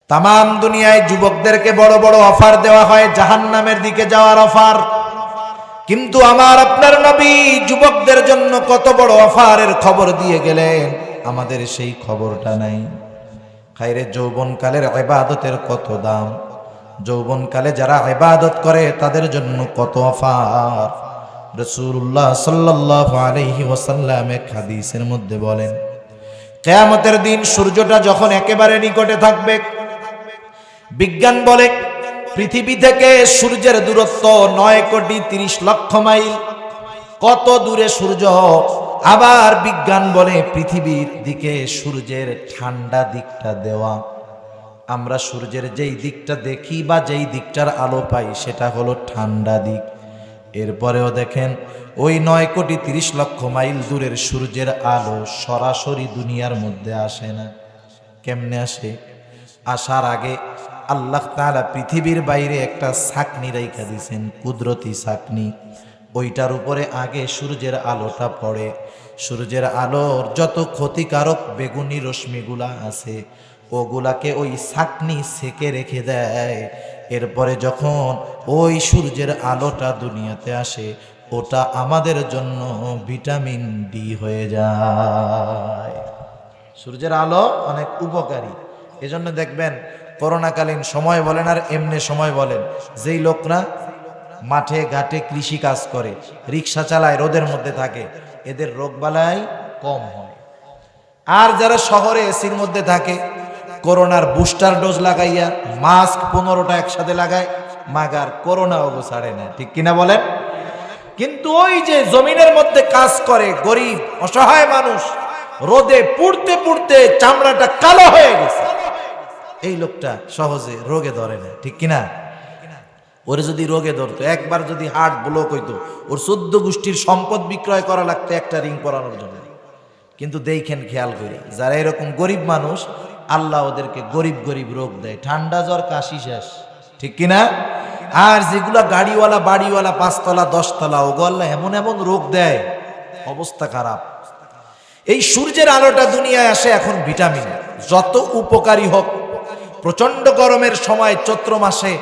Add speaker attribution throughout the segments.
Speaker 1: তামাম দুনিয়ায় যুবকদেরকে বড় বড় অফার দেওয়া হয় জাহান্নামের দিকে যাওয়ার অফার, কিন্তু আমার আপনার নবী যুবকদের জন্য কত বড় অফারের খবর দিয়ে গেলেন, আমাদের সেই খবরটা নাই। খায়রে যৌবনকালের ইবাদতের কত দাম, যৌবনকালে যারা ইবাদত করে তাদের জন্য কত অফার। রাসূলুল্লাহ সাল্লাল্লাহু আলাইহি ওয়াসাল্লাম এক হাদিসের মধ্যে বলেন, কিয়ামতের দিন সূর্যটা যখন একেবারে নিকটে থাকবে, বিজ্ঞান বলে পৃথিবী থেকে সূর্যের দূরত্ব 9,30,00,000 মাইল। কত দূরে সূর্য! আবার বিজ্ঞান বলে পৃথিবীর দিকে সূর্যের ঠান্ডা দিকটা দেওয়া। আমরা সূর্যের যেই দিকটা দেখি বা যেই দিকটার আলো পাই সেটা হলো ঠান্ডা দিক। এরপরেও দেখেন ওই 9,30,00,000 মাইল দূরের সূর্যের আলো সরাসরি দুনিয়ার মধ্যে আসে না। কেমনে আসে? আসার আগে আল্লাহ তাআলা পৃথিবীর বাইরে একটা ছাকনি রাইখা দিয়েছেন, কুদরতি ছাকনি। ওইটার উপরে আগে সূর্যের আলোটা পড়ে। সূর্যের আলোর যত ক্ষতিকারক বেগুনি রশ্মিগুলা আছে ওগুলাকে ওই ছাকনি সেকে রেখে দেয়। এরপরে যখন ওই সূর্যের আলোটা দুনিয়াতে আসে, ওটা আমাদের জন্য ভিটামিন ডি হয়ে যায়। সূর্যের আলো অনেক উপকারী। এজন্য দেখবেন করোনাকালীন সময় বলেন আর এমনি সময় বলেন, যেই লোকরা মাঠে ঘাটে কৃষি কাজ করে, রিক্সা চালায়, রোদের মধ্যে থাকে, এদের রোগবালাই কম হয়। আর যারা শহরে এসির মধ্যে থাকে, করোনার বুস্টার ডোজ লাগাইয়া মাস্ক 15টা একসাথে লাগায়, মাগার করোনা ওগো ছাড়ে না। ঠিক কিনা বলেন? কিন্তু ওই যে জমিনের মধ্যে কাজ করে গরিব অসহায় মানুষ, রোদে পুড়তে পুড়তে চামড়াটা কালো হয়ে গেছে, এই লোকটা সহজে রোগে ধরে না। ঠিক কিনা? ওরে যদি রোগে ধরতো, একবার যদি হার্ট ব্লক হইতো, ওর 14 গোষ্ঠীর সম্পদ বিক্রয় করা লাগতো একটা রিং পরানোর জন্য। কিন্তু দেখেন, খেয়াল করে, যারা এরকম গরিব মানুষ, আল্লাহ ওদেরকে গরিব গরিব রোগ দেয়, ঠান্ডা জ্বর কাশি শেষ। ঠিক কিনা? আর যেগুলা গাড়িওয়ালা বাড়িওয়ালা 5 তলা 10 তলা, ওগো আল্লাহ এমন এমন রোগ দেয়, অবস্থা খারাপ। এই সূর্যের আলোটা দুনিয়ায় আসে এখন ভিটামিন। যত উপকারী হোক, প্রচন্ড গরমের সময় চৈত্র মাসে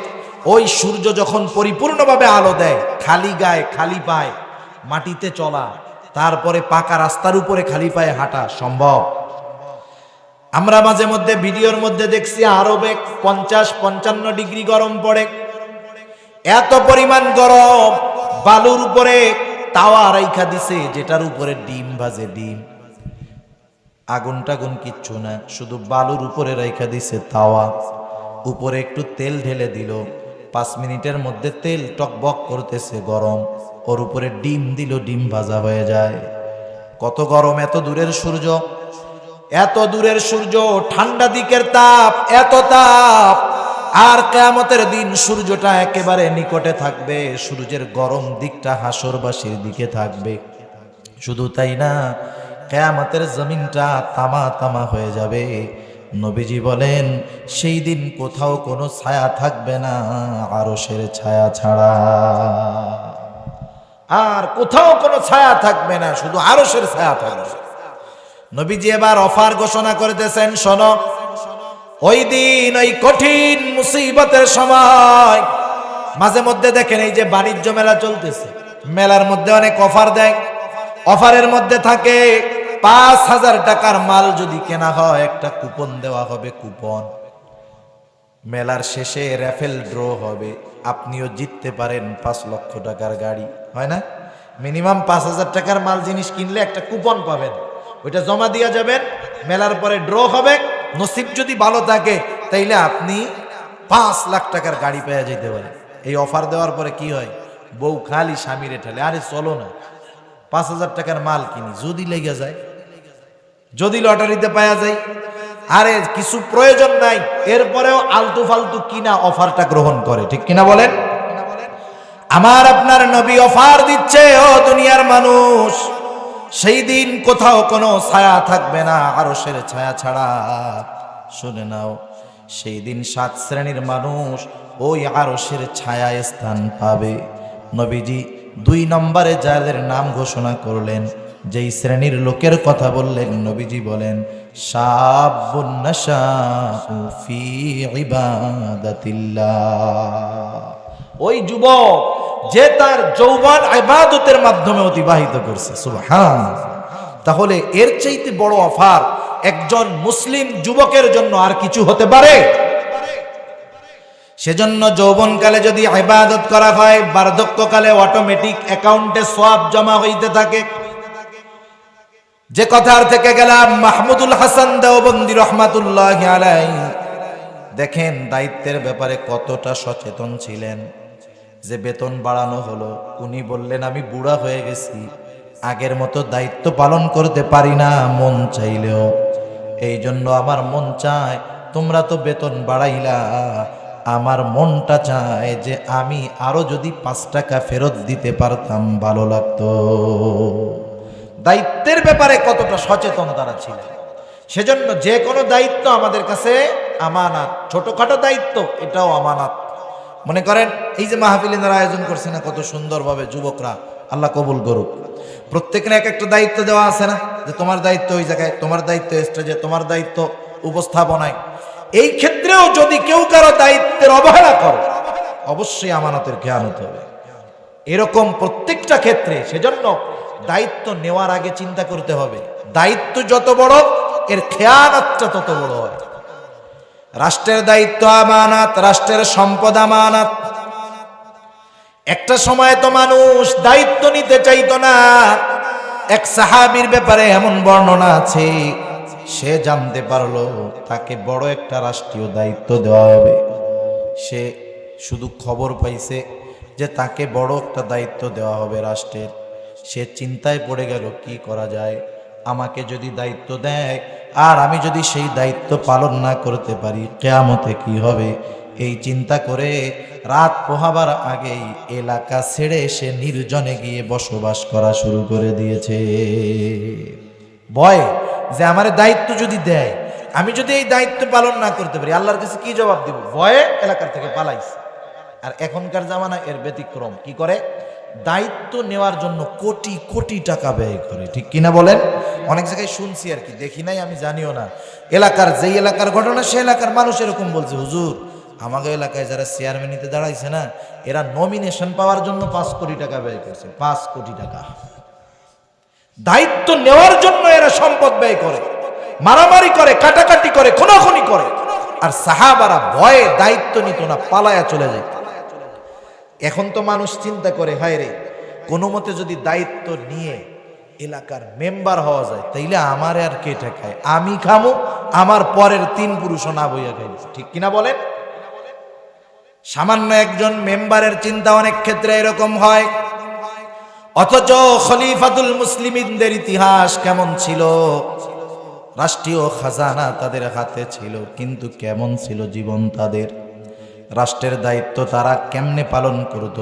Speaker 1: ওই সূর্য যখন পরিপূর্ণভাবে আলো দেয়, খালি গায়ে খালি পায়ে মাটিতে চলা, তারপরে পাকা রাস্তার উপরে খালি পায়ে হাঁটা সম্ভব। আমরা মাঝে মধ্যে ভিডিওর মধ্যে দেখছি আরবে 50-55 ডিগ্রি গরম পড়ে। এত পরিমাণ গরম, বালুর উপরে তাওয়া রাইখা দিছে, যেটার উপরে ডিম ভাজে। ডিম, আগুন টাগুন কিচ্ছু না, শুধু বালুর উপরে রাইখা দিছে তাওয়া। উপরে একটু তেল ঢেলে দিল, 5 মিনিটের মধ্যে তেল টকবক করতেছে গরম, ওর উপরে ডিম দিল, ডিম ভাজা হয়ে যায়। কত গরম! এত দূরের সূর্য, এত দূরের সূর্য, ঠান্ডা দিকের তাপ, এত তাপ। আর কিয়ামতের দিন সূর্যটা একেবারে নিকটে থাকবে, সূর্যের গরম দিকটা হাসরবাসীর দিকে থাকবে। শুধু তাই না, কিয়ামতের জমিনটা তামা তামা হয়ে যাবে। নবীজি বলেন, সেই দিন কোথাও কোনো ছায়া থাকবে না আরশের ছায়া ছাড়া। আর কোথাও কোনো ছায়া থাকবে না, শুধু আরশের ছায়া থাকবে। নবীজি এবার অফার ঘোষণা করতেছেন, শোনো, ওই দিন ওই কঠিন মুসিবতের সময় মাঝে মধ্যে দেখেন এই যে বাণিজ্য মেলা চলতেছে, মেলার মধ্যে অনেক অফার দেয়। অফারের মধ্যে থাকে 5,000 টাকার মাল যদি কেনা হয়, একটা কুপন দেওয়া হবে। কুপন, মেলার শেষে র্যাফেল ড্র হবে, আপনিও জিততে পারেন 5 লক্ষ টাকার গাড়ি। হয় না? মিনিমাম 5,000 টাকার মাল জিনিস কিনলে একটা কুপন পাবেন, ওইটা জমা দিয়ে যাবেন, মেলার পরে ড্র হবে। নসিব যদি ভালো থাকে তাইলে আপনি 5 লাখ টাকার গাড়ি পেয়ে যেতে পারেন। এই অফার দেওয়ার পরে কি হয়? বউ খালি স্বামীরে ঠেলে, আরে চলো না 5,000 টাকার মাল কিনি, যদি লেগে যায়, যদি লটারিতে পাওয়া যায়। আরে কিছু প্রয়োজন নাই, এরপরেও আলতু ফালতু কিনা অফারটা গ্রহণ করে। ঠিক কিনা বলেন? আমার আপনার নবী অফার দিচ্ছে, ও দুনিয়ার মানুষ, সেই দিন কোথাও কোনো ছায়া থাকবে না আরশের ছায়া ছাড়া। শুনে নাও, সেই দিন 7 শ্রেণীর মানুষ ওই আরশের ছায়ায় স্থান পাবে। নবীজি 2 নম্বরে যাদের নাম ঘোষণা করলেন, যেই শ্রেণীর লোকের কথা বললেন, নবীজি বলেন, শাবুন নাশাউ ফি ইবাদাতিল্লাহ। ওই যুবক যে তার যৌবন ইবাদতের মাধ্যমে অতিবাহিত করছে, সুবহানাল্লাহ। তাহলে এর চাইতে বড় অফার একজন মুসলিম যুবকের জন্য আর কিছু হতে পারে? সেজন্য যৌবনকালে যদি ইবাদত করা হয়, বার্ধক্যকালে অটোমেটিক অ্যাকাউন্টে সওয়াব জমা হইতে থাকে। যে কথার থেকে গেলাম, মাহমুদুল হাসান দেওবন্দি রহমাতুল্লাহি আলাইহি দেখেন দায়িত্বের ব্যাপারে কতটা সচেতন ছিলেন। যে বেতন বাড়ানো হলো, উনি বললেন আমি বুড়া হয়ে গেছি, আগের মতো দায়িত্ব পালন করতে পারি না মন চাইলেও, এই জন্য আমার মন চায় তোমরা তো বেতন বাড়াইলা, আমার মনটা চায় যে আমি আরো যদি 5 টাকা ফেরত দিতে পারতাম ভালো লাগতো। দায়িত্বের ব্যাপারে কতটা সচেতন তারা ছিলেন। সেজন্য যে কোনো দায়িত্ব আমাদের কাছে আমানত, ছোটখাটো দায়িত্ব এটাও আমানত। মনে করেন এই যে মাহফিলের আয়োজন করছে না কত সুন্দরভাবে যুবকরা, আল্লাহ কবুল করুক। প্রত্যেকের এক একটা দায়িত্ব দেওয়া আছে না, যে তোমার দায়িত্ব ওই জায়গায়, তোমার দায়িত্ব স্টেজে, তোমার দায়িত্ব উপস্থাপনায়। এই ক্ষেত্রেও যদি কেউ কারো দায়িত্বের অবহেলা করে, অবশ্যই আমানতের খেয়ানত হবে। এরকম প্রত্যেকটা ক্ষেত্রে সেজন্য দায়িত্ব নেওয়ার আগে চিন্তা করতে হবে, দায়িত্ব যত বড় এর খেয়ানতটা তত বড় হয়। রাষ্ট্রের দায়িত্ব আমানত, রাষ্ট্রের সম্পদ আমানত। একটা সময় তো মানুষ দায়িত্ব নিতে চাইতো না। এক সাহাবীর ব্যাপারে এমন বর্ণনা আছে, সে জানতে পারলো তাকে বড় একটা রাষ্ট্রীয় দায়িত্ব দেওয়া হবে। সে শুধু খবর পাইছে যে তাকে বড় একটা দায়িত্ব দেওয়া হবে রাষ্ট্রের। সে চিন্তায় পড়ে গেল কি করা যায়, আমাকে যদি দায়িত্ব দেয় আর আমি যদি সেই দায়িত্ব পালন না করতে পারি কিয়ামতে কি হবে। এই চিন্তা করে রাত পোহাবার আগেই এলাকা ছেড়ে সে নির্জনে গিয়ে বসবাস করা শুরু করে দিয়েছে। ভয় যে আমার দায়িত্ব যদি দেয়, আমি যদি এই দায়িত্ব পালন না করতে পারি আল্লাহর কাছে কি জবাব দিব, ভয়ে এলাকার থেকে পালাইছে। আর এখনকার জামানা এর ব্যতিক্রম, কি করে দায়িত্ব নেওয়ার জন্য কোটি কোটি টাকা ব্যয় করে, ঠিক কিনা বলেন? অনেক জায়গায় শুনছি আর কি, দেখি নাই আমি জানিও না। এলাকার যেই এলাকার ঘটনা সে এলাকার মানুষ এরকম বলছে, হুজুর আমাদের এলাকায় যারা চেয়ারম্যানিতে দাঁড়াইছে না, এরা নমিনেশন পাওয়ার জন্য 5 কোটি টাকা ব্যয় করছে। 5 কোটি টাকা দায়িত্ব নেওয়ার জন্য এরা সম্পদ ব্যয় করে, মারামারি করে, কাটাকাটি করে, খুনাখুনি করে। আর সাহাবারা ভয়ে দায়িত্ব নিত না, পালায়া চলে যায়। এখন তো মানুষ চিন্তা করে, হায় রে কোনো মতে যদি দায়িত্ব নিয়ে এলাকার মেম্বার হওয়া যায় তাইলে আমার আর কে ঠেকায়, আমি খামু, আমার পরের 3 পুরুষও না বইয়া খাইছে, ঠিক কিনা বলেন? সামান্য একজন মেম্বারের চিন্তা অনেক ক্ষেত্রে এরকম হয়। অথচ খলিফাতুল মুসলিমিনদের ইতিহাস কেমন ছিল? রাষ্ট্রীয় খাজানা তাদের হাতে ছিল, কিন্তু কেমন ছিল জীবন তাদের? রাষ্ট্রের দায়িত্ব তারা কেমনে পালন করত,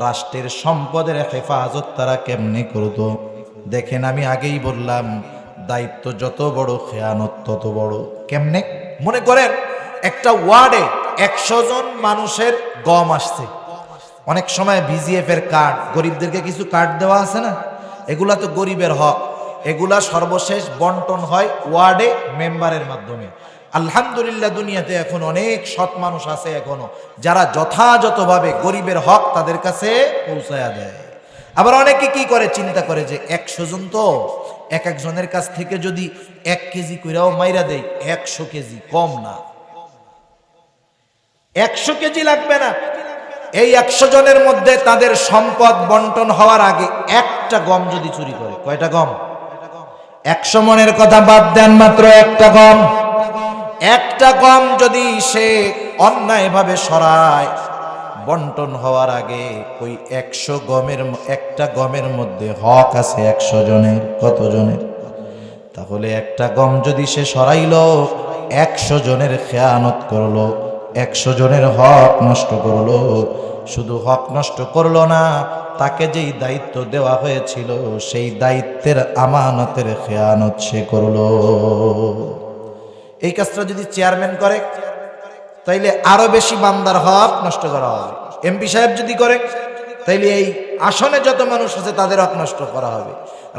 Speaker 1: রাষ্ট্রের সম্পদের হেফাজত তারা কেমনে করত। দেখেন আমি আগেই বললাম, দায়িত্ব যত বড় খেয়ানত তত বড়। কেমনে? মনে করেন একটা ওয়ার্ডে 100 জন মানুষের গম আসছে। অনেক সময় বিজিএফ এর কার্ড, গরিবদেরকে কিছু কার্ড দেওয়া আছে না, এগুলা তো গরিবের হক, এগুলা সর্বশেষ বন্টন হয় ওয়ার্ডে মেম্বারের মাধ্যমে। আলহামদুলিল্লাহ দুনিয়াতে এখন অনেক সৎ মানুষ আছে এখনো, যারা যথাযথভাবে গরিবের হক তাদের কাছে পৌঁছায়া দেয়। আবার অনেকে কি করে, চিন্তা করে যে 100 জন তো, এক একজনের কাছ থেকে যদি 1 কেজি কইরাও মাইরা দেয়, 100 কেজি কম না, 100 কেজি লাগবে না। এই 100 জনের মধ্যে তাদের সম্পদ বন্টন হওয়ার আগে একটা গম যদি চুরি করে, কয়টা গম? 100 মনের কথা বাদ দেন, মাত্র একটা গম যদি সে অন্যায়ভাবে সরায়, বন্টন হওয়ার আগে ওই 100 গমের একটা গমের মধ্যে হক আছে 100 জনের। কত জনের? তাহলে একটা গম যদি সে সরাইলো, 100 জনের খেয়ানত করলো, 100 জনের হক নষ্ট করলো। শুধু হক নষ্ট করলো না, তাকে যেই দায়িত্ব দেওয়া হয়েছিল সেই দায়িত্বের আমানতের খেয়ানত সে করলো। এই কাজটা যদি চেয়ারম্যান করে তাইলে আরো বেশি বান্দার হক নষ্ট করা হবে। এমপি সাহেব যদি করে তাইলে এই আসনে যত মানুষ আছে তাদের হক নষ্ট করা হবে।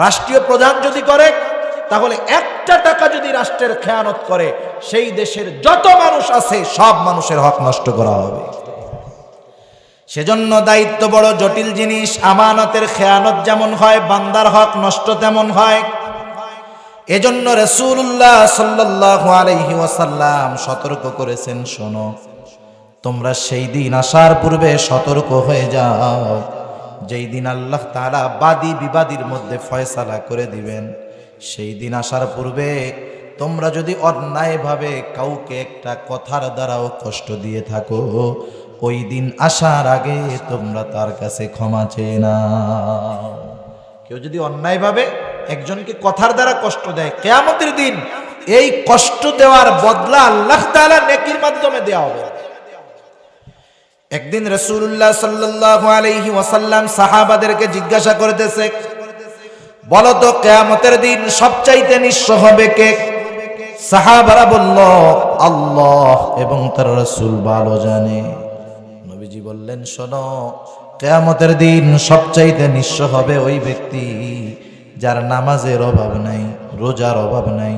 Speaker 1: রাষ্ট্রীয় প্রধান যদি করে তাহলে একটা একটা টাকা যদি রাষ্ট্রের খেয়ানত করে, সেই দেশের যত মানুষ আছে সব মানুষের হক নষ্ট করা হবে। সেজন্য দায়িত্ব বড় জটিল জিনিস। আমানতের খেয়ানত যেমন হয়, বান্দার হক নষ্ট তেমন হয়। এজন্য রাসূলুল্লাহ সাল্লাল্লাহু আলাইহি ওয়াসাল্লাম সতর্ক করেছেন, শোনো, তোমরা সেই দিন আসার পূর্বে সতর্ক হয়ে যাও, যেই দিন আল্লাহ তাআলা বাদী বিবাদীর মধ্যে ফয়সালা করে দিবেন। সেই দিন আসার পূর্বে তোমরা যদি অন্যায়ভাবে কাউকে একটা কথার দ্বারাও কষ্ট দিয়ে থাকো, ওই দিন আসার আগে তোমরা তার কাছে ক্ষমা চেয়ে নাও। কেউ যদি অন্যায়ভাবে একজনকে কথার দ্বারা কষ্ট দেয়, কিয়ামতের দিন এই কষ্ট দেওয়ার বদলা আল্লাহ তাআলা নেকির মাধ্যমে দেওয়া হবে। একদিন রাসূলুল্লাহ সাল্লাল্লাহু আলাইহি ওয়াসাল্লাম সাহাবাদেরকে জিজ্ঞাসা করতেছে, বলো তো কিয়ামতের দিন সবচাইতে নিঃস্ব হবে কে? সাহাবারা বলল, আল্লাহ এবং তার রাসূল ভালো জানে। নবীজি বললেন, শোনো, কিয়ামতের দিন সবচাইতে নিঃস্ব হবে ওই ব্যক্তি যার নামাজের অভাব নাই, রোজার অভাব নাই,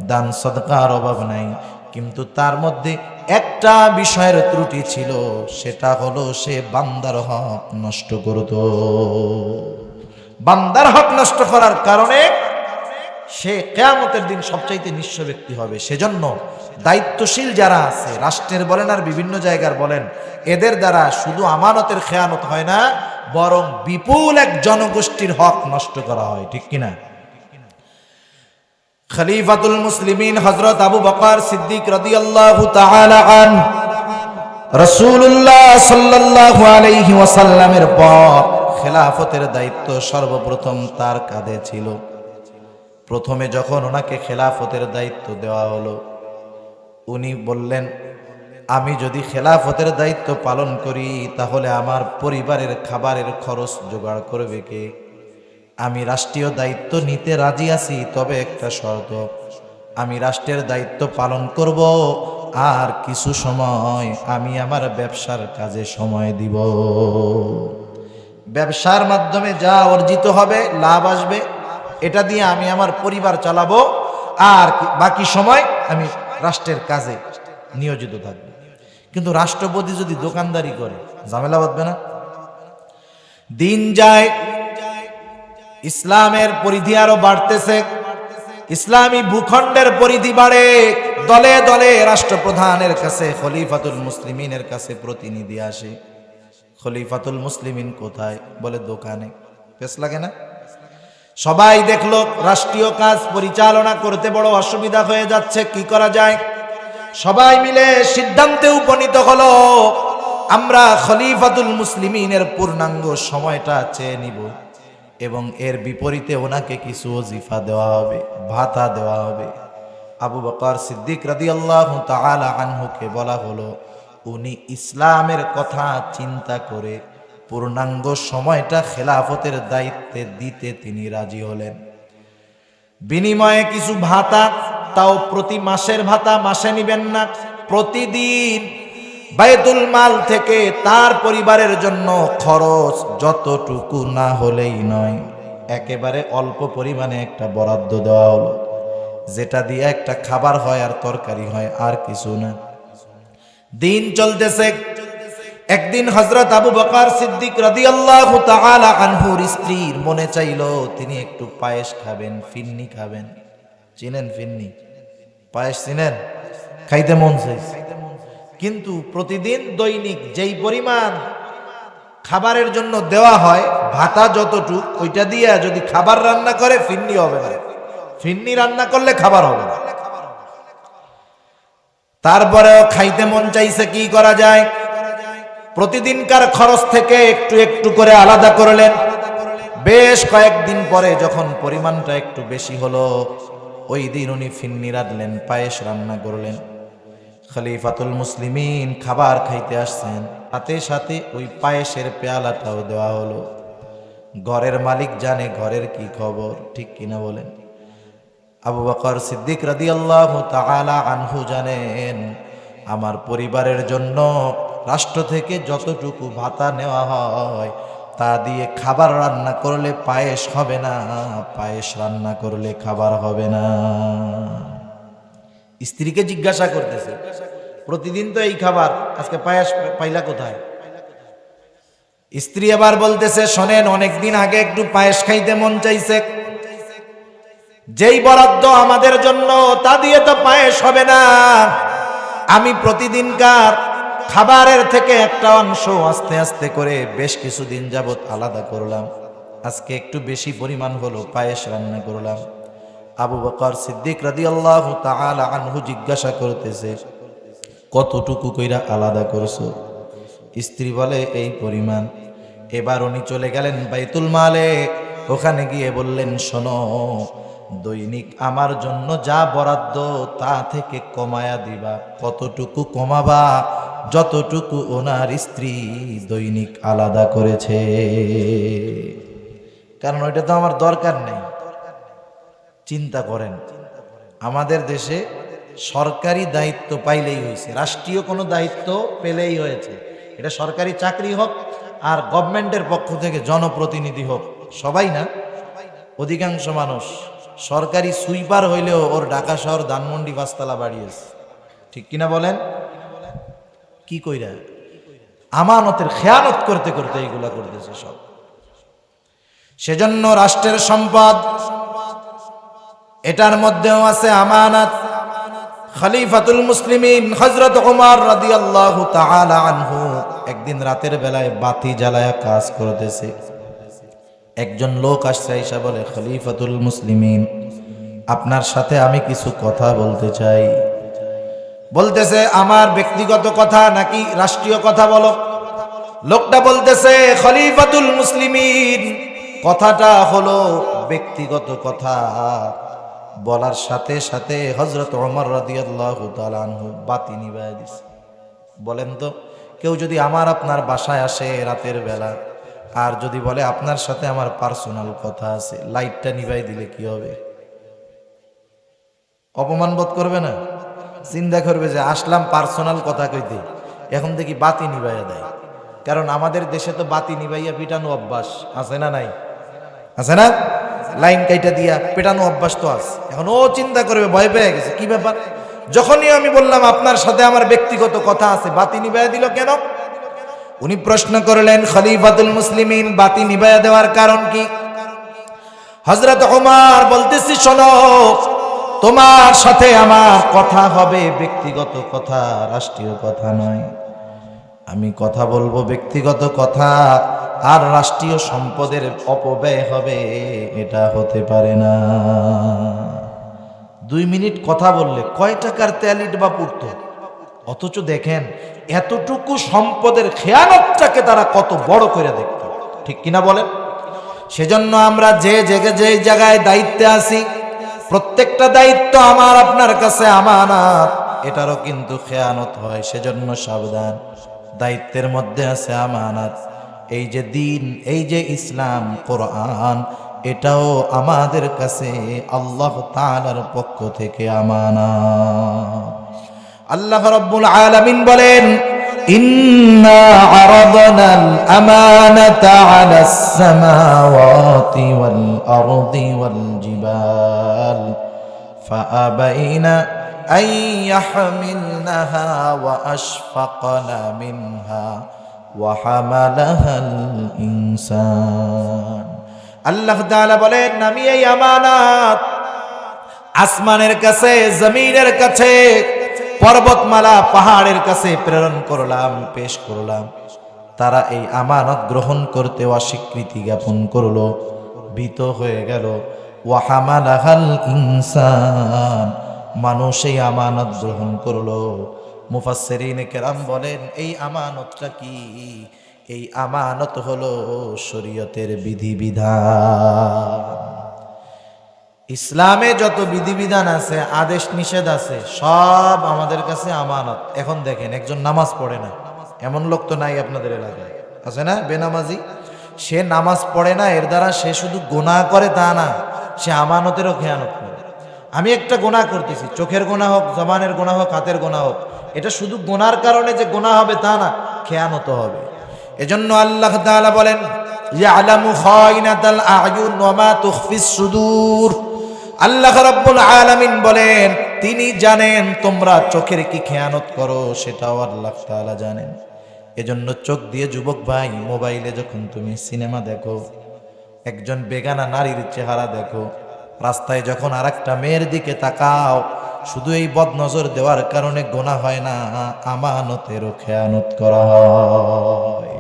Speaker 1: দান সদকার অভাব নাই, কিন্তু তার মধ্যে একটা বিষয়ের ত্রুটি ছিল, সেটা হলো সে বান্দার হক নষ্ট করত। বান্দার হক নষ্ট করার কারণে সে কিয়ামতের দিন সবচাইতে নিঃস্ব ব্যক্তি হবে। সেজন্য দায়িত্বশীল যারা আছে, রাষ্ট্রের বলেন আর বিভিন্ন জায়গার বলেন, এদের দ্বারা শুধু আমানতের খেয়ানত হয় না, বরং বিপুল এক জনগোষ্ঠীর হক নষ্ট করা হয়। ঠিক কিনা? খলিফাতুল মুসলিমিন হযরত আবু বকর সিদ্দিক রাদিয়াল্লাহু তাআলা আনহু রাসূলুল্লাহ সাল্লাল্লাহু আলাইহি ওয়াসাল্লামের পর খেলাফতের দায়িত্ব সর্বপ্রথম তার কাঁধে ছিল। প্রথমে যখন ওনাকে খেলাফতের দায়িত্ব দেওয়া হলো, উনি বললেন, আমি যদি খেলাফতের দায়িত্ব পালন করি তাহলে আমার পরিবারের খাবারের খরচ জোগাড় করবে কে? আমি রাষ্ট্রীয় দায়িত্ব নিতে রাজি আছি, তবে একটা শর্ত, আমি রাষ্ট্রের দায়িত্ব পালন করব আর কিছু সময় আমি আমার ব্যবসার কাজে সময় দিব। ব্যবসার মাধ্যমে যা অর্জিত হবে, লাভ আসবে, এটা দিয়ে আমি আমার পরিবার চালাবো, আর বাকি সময় আমি রাষ্ট্রের কাজে নিয়োজিত থাকবো। কিন্তু রাষ্ট্রপতি যদি দোকানদারি করে, ঝামেলা বাঁধবে না? দিন যায়, ইসলামের পরিধি আরো বাড়তেছে, ইসলামী ভূখণ্ডের পরিধি বাড়ে, দলে দলে রাষ্ট্রপ্রধানের কাছে, খলিফাতুল মুসলিমিনের কাছে প্রতিনিধি আসে। খলিফাতুল মুসলিমিন কোথায়? বলে দোকানে। পেছ লাগে না? সবাই দেখলো রাষ্ট্রীয় কাজ পরিচালনা করতে বড় অসুবিধা হয়ে যাচ্ছে, কি করা যায়? সবাই মিলে সিদ্ধান্তে উপনীত হলো, আমরা খলিফাতুল মুসলিমিনের পূর্ণাঙ্গ সময়টা চেয়ে নিব এবং এর বিপরীতে ওনাকে কিছু ওজিফা দেওয়া হবে, ভাতা দেওয়া হবে। আবু বকর সিদ্দিক রাদিয়াল্লাহু তাআলা আনহুকে বলা হলো, উনি ইসলামের কথা চিন্তা করে পূর্ণাঙ্গ সময়টা খেলাফতের দায়িত্বে দিতে তিনি রাজি হলেন। বিনিময়ে কিছু ভাতা, তাও প্রতি মাসের ভাতা মাসে নিবেন না, প্রতিদিন বাইতুল মাল থেকে তার পরিবারের জন্য খরচ যতটুকু না হলেই নয়, একেবারে অল্প পরিমাণে একটা বরাদ্দ দেওয়া হলো, যেটা দিয়ে একটা খাবার হয় আর তরকারি হয়, আর কিছু না। দিন চলতেছে। একদিন হযরত আবু বকর সিদ্দিক রাদিয়াল্লাহু তাআলা আনহুর স্ত্রীর মনে চাইলো তিনি একটু পায়েস খাবেন, ফিন্নি খাবেন। চিনেন ফিন্নি? পায়েস চিনেন? খাইতে মন চাইছে, কিন্তু প্রতিদিন দৈনিক যেই পরিমাণ খাবারের জন্য দেওয়া হয়, ভাতা যতটুক, ওইটা দিয়ে যদি খাবার রান্না করে ফিন্নি হবে না, ফিন্নি রান্না করলে খাবার হবে না। তারপরেও খাইতে মন চাইছে, কি করা যায়? প্রতিদিনকার খরচ থেকে একটু একটু করে আলাদা করলেন। বেশ কয়েকদিন পরে যখন পরিমাণটা একটু বেশি হলো, ওই দিন উনি ফিন্নি রাঁধলেন, পায়েস রান্না করলেন। খলিফাতুল মুসলিমিন খাবার খাইতে আসছেন, সাথে সাথে ওই পায়েসের পেয়ালাটাও দেওয়া হলো। ঘরের মালিক জানে ঘরের কি খবর, ঠিক কিনা বলেন? আবু বকর সিদ্দিক রাদিয়াল্লাহু তাআলা আনহু জানেন, আমার পরিবারের জন্য রাষ্ট্র থেকে যতটুকু ভাতা নেওয়া হয়, তা দিয়ে খাবার রান্না করলে পায়েস হবে না, পায়েস রান্না করলে খাবার হবে না। স্ত্রীকে জিজ্ঞাসা করতেছে, প্রতিদিন তো এই খাবার, আজকে পায়েস পাইলা কোথায়? স্ত্রী আবার বলতেছে, শোনেন, অনেকদিন আগে একটু পায়েস খাইতে মন চাইছে, যেই বরাদ্দ আমাদের জন্য তা দিয়ে তো পায়েস হবে না। আমি প্রতিদিনকার খাবারের থেকে একটা অংশ আস্তে আস্তে করে বেশ কিছুদিন যাবত আলাদা করলাম, আজকে একটু বেশি পরিমাণ হলো, পায়েস রান্না করলাম। আবু বকর সিদ্দিক রাদিয়াল্লাহু তাআলা আনহু জিজ্ঞাসা করতেছে, কতটুকু কইরা আলাদা করছো? স্ত্রী বলে, এই পরিমাণ। এবার উনি চলে গেলেন বাইতুল মালে, ওখানে গিয়ে বললেন, শোনো, দৈনিক আমার জন্য যা বরাদ্দ তা থেকে কমায়া দিবা। কতটুকু কমাবা? যতটুকু ওনার স্ত্রী দৈনিক আলাদা করেছে, কারণ ওইটা তো আমার দরকার নেই। চিন্তা করেন, আমাদের দেশে সরকারি দায়িত্ব পাইলেই হয়েছে, রাষ্ট্রীয় কোনো দায়িত্ব পেলেই হয়েছে, এটা সরকারি চাকরি হোক আর গভর্নমেন্টের পক্ষ থেকে জনপ্রতিনিধি হোক, সবাই না, অধিকাংশ মানুষ সরকারি সুইপার হইলেও ওর ঢাকা শহর ধানমন্ডি পাঁচতলা বাড়িয়েছে, ঠিক কিনা বলেন? কি কইরা? আমানতের খেয়ানত করতে করতে এইগুলা করতেছে সব। সেজন্য রাষ্ট্রের সম্পদ, এটার মধ্যেও আছে আমানত। খলিফাতুল মুসলিমিন হযরত ওমর রাদিয়াল্লাহু তাআলা আনহু একদিন রাতের বেলায় বাতি জ্বালায়া কাজ করতেছে। একজন লোক আসছে, আইসা বলে, খলিফাতুল মুসলিমিন, আপনার সাথে আমি কিছু কথা বলতে চাই। বলতেছে, আমার ব্যক্তিগত কথা নাকি রাষ্ট্রীয় কথা বলো? লোকটা বলতেছে, খলিফাতুল মুসলিমিন, কথাটা হলো ব্যক্তিগত কথা। বলার সাথে সাথে হযরত ওমর রাদিয়াল্লাহু তাআলা আনহু বাতি নিভায়া দিছে। বলেন তো, কেউ যদি আমার আপনার বাসায় আসে রাতের বেলা আর যদি বলে আপনার সাথে আমার পার্সোনাল কথা আছে, লাইটটা নিভাই দিলে কি হবে? অপমান বোধ করবে না? চিন্তা করবে যে আসলাম পার্সোনাল কথা কইতে, এখন দেখি বাতি নিভাইয়া দেয়। কারণ আমাদের দেশে তো বাতি নিভাইয়া পিটানো অভ্যাস আছে না? নাই? আছে না? লাইন কাইটা দিয়া পেটানো অভ্যাস তো আছে। এখন ও চিন্তা করবে, ভয় পেয়ে গেছে, কি ব্যাপার? যখনই আমি বললাম আপনার সাথে আমার ব্যক্তিগত কথা আছে, বাতি নিভাইয়া দিল কেন? উনি প্রশ্ন করলেন, খলিফাতুল মুসলিমিন, বাতি নিভাইয়া দেওয়ার কারণ কি? হযরত ওমর বলতেছি, শোনো, তোমার সাথে আমার কথা হবে ব্যক্তিগত কথা, রাষ্ট্রীয় কথা নয়। আমি কথা বলবো ব্যক্তিগত কথা, আর রাষ্ট্রীয় সম্পদের অপব্যয় হবে, এটা হতে পারে না। 2 মিনিট কথা বললে কয় টাকার তেলিট বা পুড়তো, অথচ দেখেন এতটুকু সম্পদের খেয়ানতটাকে তারা কত বড় করে দেখত, ঠিক কিনা বলেন? সেজন্য আমরা যে জায়গায় দায়িত্বে আছি, প্রত্যেকটা দায়িত্ব আমার আপনার কাছে আমানত, এটারও কিন্তু খেয়ানত হয়। সেজন্য সাবধান, দায়িত্বের মধ্যে আছে আমানত। এই যে দিন, এই যে ইসলাম, কোরআন, এটাও আমাদের কাছে আল্লাহ তাআলার পক্ষ থেকে আমানত। আল্লাহ রাব্বুল আলামিন বলেন, ইন্না আরাদনাল আমানাতা আলাস সামাওয়াতি ওয়াল আরদি ওয়াল জিবাল ফাআবাইনা আন ইয়াহমিলনাহা ওয়া আশফাকনা মিনহা ওয়া হামালাহাল ইনসান। আল্লাহ তাআলা বলেন, আমি এই আমানত আসমানের কাছে, জমিনের কাছে, পর্বতমালা পাহাড়ের কাছে প্রেরণ করলাম, পেশ করলাম। তারা এই আমানত গ্রহণ করতে অস্বীকৃতি জ্ঞাপন করলো, ভীত হয়ে গেল। ওয়া হামালাহাল ইনসান, মানুষ এই আমানত গ্রহণ করলো। মুফাসসিরিনে কেরাম বলেন, এই আমানতটা কি? এই আমানত হলো শরীয়তের বিধিবিধান। ইসলামে যত বিধিবিধান আছে, আদেশ নিষেধ আছে, সব আমাদের কাছে আমানত। এখন দেখেন, একজন নামাজ পড়ে না, এমন লোক তো নাই আপনাদের এলাকায়, আছে না? বেনামাজি, সে নামাজ পড়ে না, এর দ্বারা সে শুধু গুনাহ করে তা না, সে আমানতেরও খেয়ানত করে। আমি একটা গুনাহ করতেছি, চোখের গুনাহ হোক, জবানের গুনাহ হোক, হাতের গুনাহ হোক, এটা শুধু গুনার কারণে যে গুনাহ হবে তা না, খেয়ানত হবে। এজন্য আল্লাহ তাআলা বলেন, ইয়ালামু খায়িনাতাল আ'য়ুন ওয়া মা তুখফিস সুদূর। আল্লাহ রাব্বুল আলামিন বলেন তিনি জানেন তোমরা চোখের কি খেয়ানত করো, সেটাও আল্লাহ তাআলা জানেন। এজন্য চোখ দিয়ে যুবক ভাই, মোবাইলে যখন তুমি সিনেমা দেখো, একজন বেগানা নারীর চেহারা দেখো, রাস্তায় যখন আরেকটা মেয়ের দিকে তাকাও, শুধু এই বদনজর দেওয়ার কারণে গুনাহ হয় না, আমানতেরও খেয়ানত করা হয়।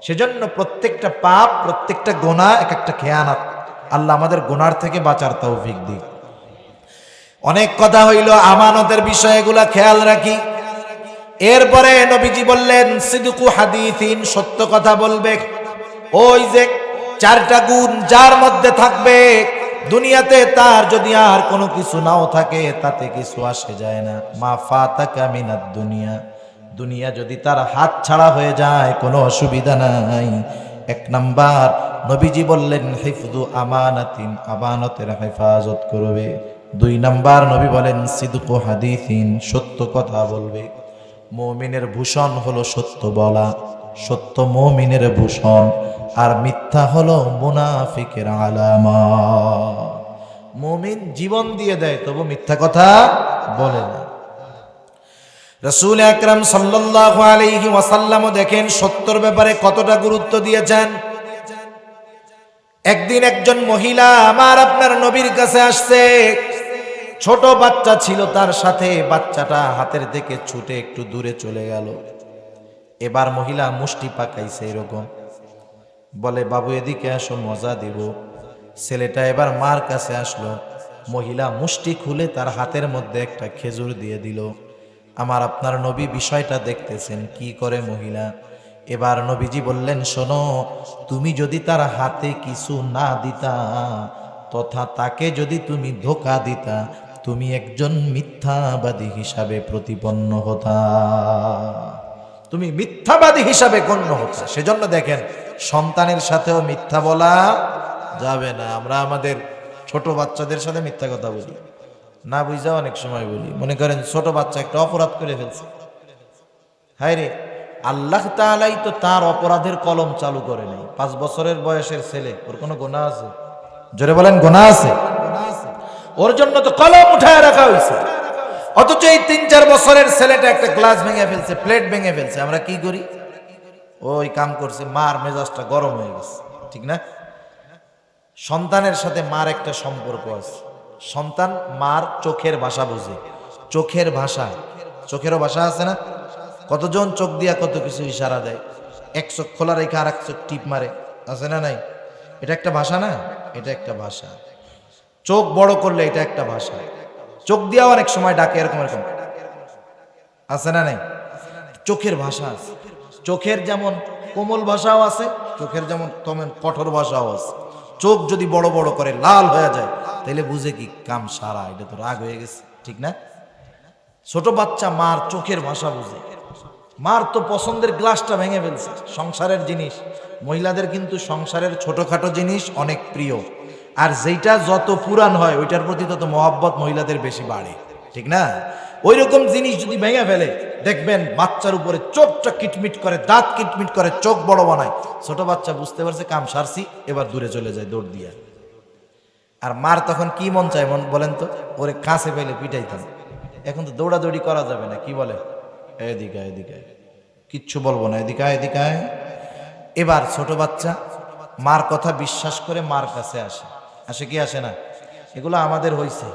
Speaker 1: সেজন্য প্রত্যেকটা পাপ, প্রত্যেকটা গুনাহ এক একটা খেয়ানত। আল্লাহ আমাদের গুনার থেকে বাঁচার তৌফিক দিক। অনেক কথা হইল, আমানতের বিষয়গুলা খেয়াল রাখি। এরপরে নবীজি বললেন সিদকু হাদিসিন, সত্য কথা বলবে। ওই যে চারটা গুণ যার মধ্যে থাকবে, দুনিয়াতে তার যদি আর কোনো কিছু নাও থাকে তাতে কিছু আসে যায় না। মা ফাতাকা মিনাদ দুনিয়া, দুনিয়া যদি তার হাত ছাড়া হয়ে যায় কোনো অসুবিধা নাই। এক নাম্বার নবীজি বললেন হিফযু আমানাতিন, আমানতের হেফাজত করবে। দুই নাম্বার নবী বলেন সিদকু হাদিসিন, সত্য কথা বলবে। মুমিনের ভূষণ হলো সত্য বলা, সত্য মুমিনের ভূষণ, আর মিথ্যা হলো মুনাফিকের আলামত। মুমিন জীবন দিয়ে দেয় তবু মিথ্যা কথা বলে না। রাসূল আকরাম সাল্লাল্লাহু আলাইহি ওয়াসাল্লাম দেখেন সত্যর ব্যাপারে কতটা গুরুত্ব দিয়েছেন। একদিন একজন মহিলা আমার আপনার নবীর কাছে আসছে, ছোট বাচ্চা ছিল তার সাথে, বাচ্চাটা হাতের থেকে ছুটে একটু দূরে চলে গেল। এবার মহিলা মুষ্টি পাকাইছে এরকম, বলে বাবু এদিকে আসো মজা দিব। ছেলেটা এবার মার কাছে আসলো, মহিলা মুষ্টি খুলে তার হাতের মধ্যে একটা খেজুর দিয়ে দিল। আমার আপনার নবী বিষয়টা দেখতেছেন কি করে মহিলা। এবার নবীজি বললেন শোনো, তুমি যদি তার হাতে কিছু না দিতা, তথা তাকে যদি তুমি ধোঁকা দিতা, তুমি একজন মিথ্যাবাদী হিসাবে প্রতিপন্ন হতা, তুমি মিথ্যাবাদী হিসাবে গণ্য হতা। সেজন্য দেখেন সন্তানের সাথেও মিথ্যা বলা যাবে না। আমরা আমাদের ছোট বাচ্চাদের সাথে মিথ্যা কথা বলি, না বুঝা অনেক সময় বলি। মনে করেন ছোট বাচ্চা একটা অপরাধ করে ফেলছে, হায় রে, আল্লাহ তাআলাই তো তার অপরাধের কলম চালু করে নাই। 5 বছরের বয়সের ছেলে, ওর কোনো গুনাহ আছে? জোরে বলেন গুনাহ আছে? ওর জন্য তো কলম উঠায় রাখা হয়েছে। অথচ এই 3-4 বছরের ছেলেটা একটা গ্লাস ভেঙে ফেলছে, প্লেট ভেঙে ফেলছে, আমরা কি করি? ওই কাম করছে, মার মেজাজটা গরম হয়ে গেছে, ঠিক না? সন্তানের সাথে মার একটা সম্পর্ক আছে। সন্তান মার চোখের ভাষা বুঝে, চোখের ভাষা, চোখেরও ভাষা আছে না? কতজন চোখ দিয়া কত কিছু ইশারা দেয়, এক চোখ খোলা রেখে আর এক চোখ টিপ মারে, আছে না নাই? এটা একটা ভাষা না? এটা একটা ভাষা। চোখ বড় করলে এটা একটা ভাষা। চোখ দিয়া অনেক সময় ডাকে, এরকম এরকম, আছে না নাই? চোখের ভাষা আছে। চোখের যেমন কোমল ভাষাও আছে, চোখের যেমন তেমন কঠোর ভাষাও আছে। চোখ যদি বড় বড় করে লাল হয়ে যায়, তাইলে বুঝে কি কাম সারা, এটা তো রাগ হয়ে গেছে, ঠিক না? ছোট বাচ্চা মার চোখের ভাষা বুঝে। মার তো পছন্দের গ্লাসটা ভেঙে ফেলছে, সংসারের জিনিস। মহিলাদের কিন্তু সংসারের ছোটখাটো জিনিস অনেক প্রিয়, আর যেটা যত পুরান হয় ওইটার প্রতি তত মহব্বত মহিলাদের বেশি বাড়ে, ঠিক না? ওই রকম জিনিস যদি ভেঙে ফেলে, দেখবেন বাচ্চার উপরে চোখটা কিটমিট করে, দাঁত কিটমিট করে, চোখ বড় বানায়। ছোট বাচ্চা বুঝতে পারছে কাম সারছি, এবার দূরে চলে যায় দৌড় দিয়া। আর মার তখন কি মন চায় বলেন তো? ওরে কাছে পেলে পিটাইতাম। এখন তো দৌড়াদৌড়ি করা যাবে না, কি বলে, এদিকে এদিকে, কিচ্ছু বলবো না, এদিকে এদিকে। এবার ছোট বাচ্চা মার কথা বিশ্বাস করে মার কাছে আসে, আসে কি আসে না? এগুলো আমাদের হইছে,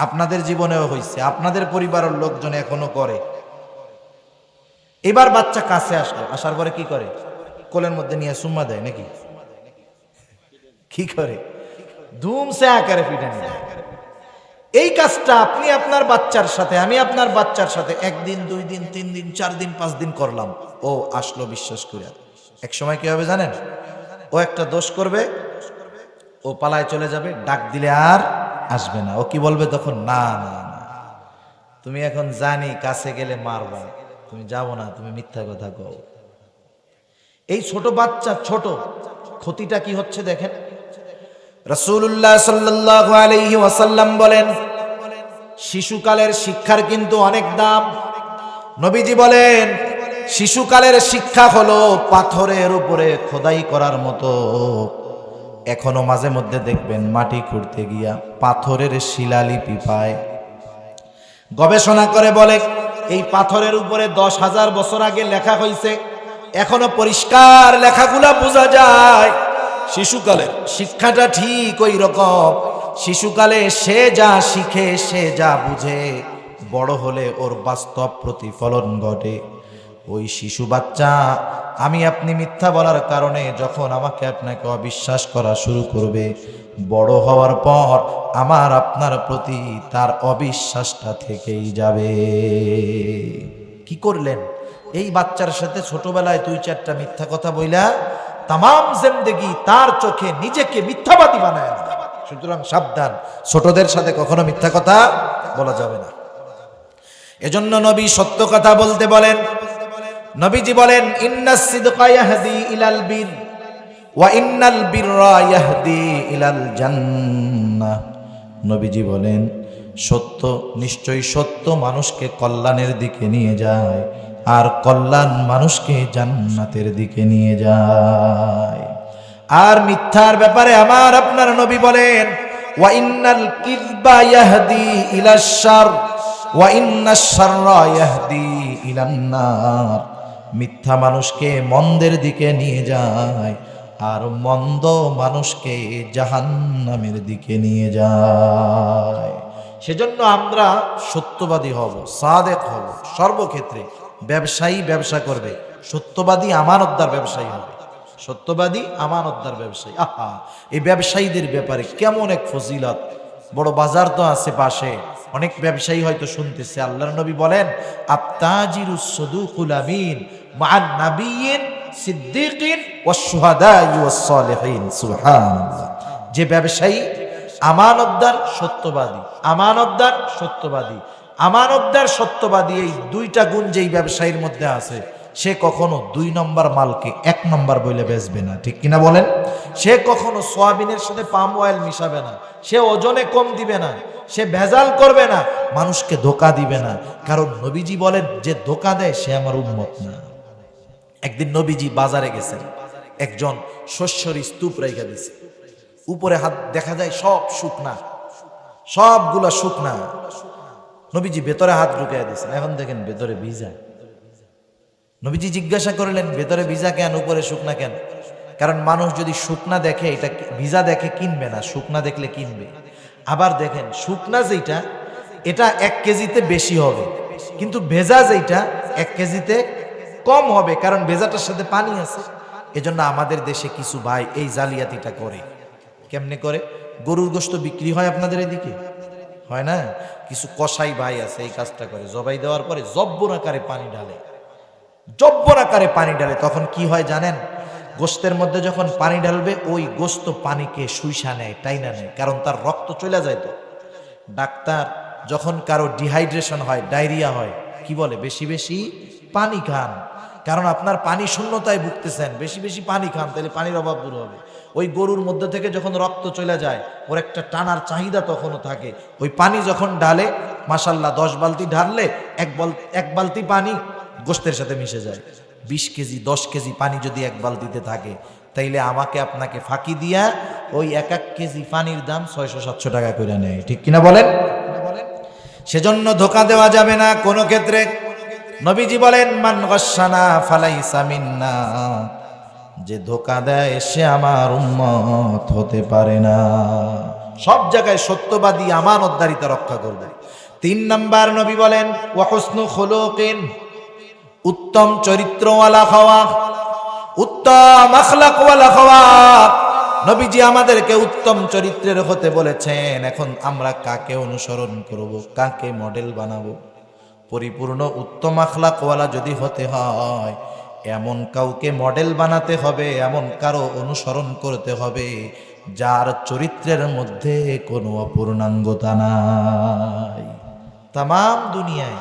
Speaker 1: আপনাদের জীবনেও হইছে, আপনাদের পরিবারের লোকজন এখনো করে। এবার বাচ্চা কাছে আসলো, আসার পরে কি করে? কোলের মধ্যে নিয়ে সুম্মা দেয় নাকি? কি করে? ধুমসে আকারে পিটানি দেয়। এই কাজটা আপনি আপনার বাচ্চার সাথে, আমি আপনার বাচ্চার সাথে 1 দিন 2 দিন 3 দিন 4 দিন 5 দিন করলাম, ও আসলো বিশ্বাস করে। এক সময় কি হবে জানেন? ও একটা দোষ করবে, ও পালায় চলে যাবে, ডাক দিলে আর আসবে না। ও কি বলবে তখন? না না না, তুমি এখন জানি কাছে গেলে মারবা, তুমি যাবো না, তুমি মিথ্যা কথা কও। এই ছোট বাচ্চা, ছোট ক্ষতিটা কি হচ্ছে দেখেন। রাসূলুল্লাহ সাল্লাল্লাহু আলাইহি ওয়াসাল্লাম বলেন, শিশুকালের শিক্ষার কিন্তু অনেক দাম। নবীজি বলেন, শিশুকালের শিক্ষা হলো পাথরের উপরে খোদাই করার মতো। এখনো মাঝে মধ্যে দেখবেন মাটি খুঁড়তে গিয়া পাথরের শিলালিপি পায়। গবেষণা করে বলে এই পাথরের উপরে 10,000 বছর আগে লেখা হয়েছে, এখনো পরিষ্কার লেখাগুলা বোঝা যায়। শিশুকালের শিক্ষাটা ঠিক ওই রকম। শিশুকালে সে যা শিখে, সে যা বুঝে, বড় হলে ওর বাস্তব প্রতিফলন ঘটে। ওই শিশু বাচ্চা আমি আপনি মিথ্যা বলার কারণে যখন আমাকে আপনাকে অবিশ্বাস করা শুরু করবে, বড় হওয়ার পর আমার আপনার প্রতি তার অবিশ্বাসটা থেকেই যাবে। কি করলেন? এই বাচ্চার সাথে ছোটবেলায় 2-4টা মিথ্যা কথা বইলা তামাম জিন্দেগি তার চোখে নিজেকে মিথ্যাবাদী বানায়। সুতরাং সাবধান, ছোটদের সাথে কখনো মিথ্যা কথা বলা যাবে না। এজন্য নবী সত্য কথা বলতে বলেন। নবীজি বলেন ইন্নাস সিদকা ইয়াহদি ইলাল বির ওয়া ইন্নাল বিররা ইয়াহদি ইলাল জান্নাহ। নবীজি বলেন সত্য, নিশ্চয়ই সত্য মানুষকে কল্যাণের দিকে নিয়ে যায়, আর কল্যাণ মানুষকে জান্নাতের দিকে নিয়ে যায়। আর মিথ্যার ব্যাপারে আমার আপনার নবী বলেন ওয়া ইন্নাল কিযবা ইয়াহদি ইলাশ শার ওয়া ইন্নাশ শাররা ইয়াহদি ইলান নার। মিথ্যা মানুষকে মন্দের দিকে নিয়ে যায়, আর মন্দ মানুষকে জাহান্নামের দিকে নিয়ে যায়। সেজন্য আমরা সত্যবাদী হব, সাদেক হব সর্বক্ষেত্রে। ব্যবসায়ী ব্যবসা করবে, সত্যবাদী আমানতদার ব্যবসায়ী হবে। সত্যবাদী আমানতদার ব্যবসায়ী, আহা এই ব্যবসায়ীদের ব্যাপারে কেমন এক ফজিলত। বড় বাজার তো আছে পাশে, অনেক ব্যবসায়ী হয়তো শুনতেছে। আল্লাহর নবী বলেন আত-তাজিরুস সাদুকুল আমিন মা'আন নাবিয়্যিন সিদ্দীকিন ওয়াশ শুহাদা'i ওয়াস সালিহিন। সুবহানাল্লাহ। যে ব্যবসায়ী আমানতদার সত্যবাদী, আমানতদার সত্যবাদী, আমানতদার সত্যবাদী, এই 2টা গুণ যেই ব্যবসায়ীর মধ্যে আছে, সে কখনো 2 নম্বর মালকে 1 নম্বর বলে বেচবে না। ঠিক কিনা বলেন? সে কখনো সয়াবিনের সাথে পাম অয়েল মিশাবে না, সে ওজনে কম দিবে না, সে ভেজাল করবে না, মানুষকে ধোকা দিবে না। কারণ নবীজি বলেন যে ধোকা দেয় সে আমার উম্মত না। একদিন নবীজি বাজারে গেছেন, একজন শস্যর স্তূপ রেখে দিছে, উপরে হাত দেখা যায় সব শুকনা, সবগুলা শুকনা। নবীজি ভেতরে হাত ঢুকিয়ে দিয়েছেন, এখন দেখেন ভেতরে ভিজা। নবীজি জিজ্ঞাসা করলেন ভেতরে ভিজা কেন, উপরে শুকনা কেন? কারণ মানুষ যদি শুকনা দেখে, এটা ভিজা দেখে কিনবে না, শুকনা দেখলে কিনবে। আবার দেখেন শুকনা যেটা এটা 1 কেজিতে বেশি হবে, কিন্তু ভেজা যেটা 1 কেজিতে কম হবে, কারণ ভেজাটার সাথে পানি আছে। এজন্য আমাদের দেশে কিছু ভাই এই জালিয়াতিটা করে। কেমনে করে? গরুর গোশত বিক্রি হয় আপনাদের এদিকে, হয় না? কিছু কসাই ভাই আছে এই কাজটা করে, জবাই দেওয়ার পরে জব্বর আকারে পানি ঢালে, জব্বর আকারে পানি ঢালে। তখন কি হয় জানেন? গোশতের মধ্যে যখন পানি ঢালবে, ওই গোশত পানিকে শুইসা নেয়, টাইনা নেয়, কারণ তার রক্ত চলে যায়। তো ডাক্তার যখন কারো ডিহাইড্রেশন হয়, ডায়রিয়া হয়, কি বলে? বেশি বেশি পানি খান, কারণ আপনার পানি শূন্যতায় ভুগতেছেন, বেশি বেশি পানি খান, তাহলে পানির অভাব দূর হবে। ওই গরুর মধ্যে থেকে যখন রক্ত চলে যায়, ওর একটা টানার চাহিদা তখনও থাকে। ওই পানি যখন ঢালে, মাশাল্লাহ 10 বালতি ঢাললে 1 বালতি পানি গোশতের সাথে মিশে যায়। 20 কেজি 10 কেজি পানি যদি 1 বালতিতে থাকে, তাইলে আমাকে আপনাকে ফাঁকি দিয়া ওই 1 কেজি পানির দাম 600-700 টাকা করে নেয়। ঠিক কিনা বলেন? সেজন্য ধোঁকা দেওয়া যাবে না কোনো ক্ষেত্রে। নবীজি বলেন মান গাশশানা ফালাইসা মিন্না, যে ধোঁকা দেয় সে আমার উম্মত হতে পারে না। সব জায়গায় সত্যবাদী আমানতদারিতা রক্ষা করবে। 3 নাম্বার নবী বলেন ওয়া হুসনু খুলুকিন, উত্তম চরিত্রওয়ালা হওয়া, উত্তম আখলাকওয়ালা হওয়া। নবীজি আমাদেরকে উত্তম চরিত্রের হতে বলেছেন। এখন আমরা কাকে অনুসরণ করব, কাকে মডেল বানাবো? পরিপূর্ণ উত্তম আখলাকওয়ালা যদি হতে হয়, এমন কাউকে মডেল বানাতে হবে, এমন কারো অনুসরণ করতে হবে যার চরিত্রের মধ্যে কোনো অপূর্ণাঙ্গতা নাই। তামাম দুনিয়ায়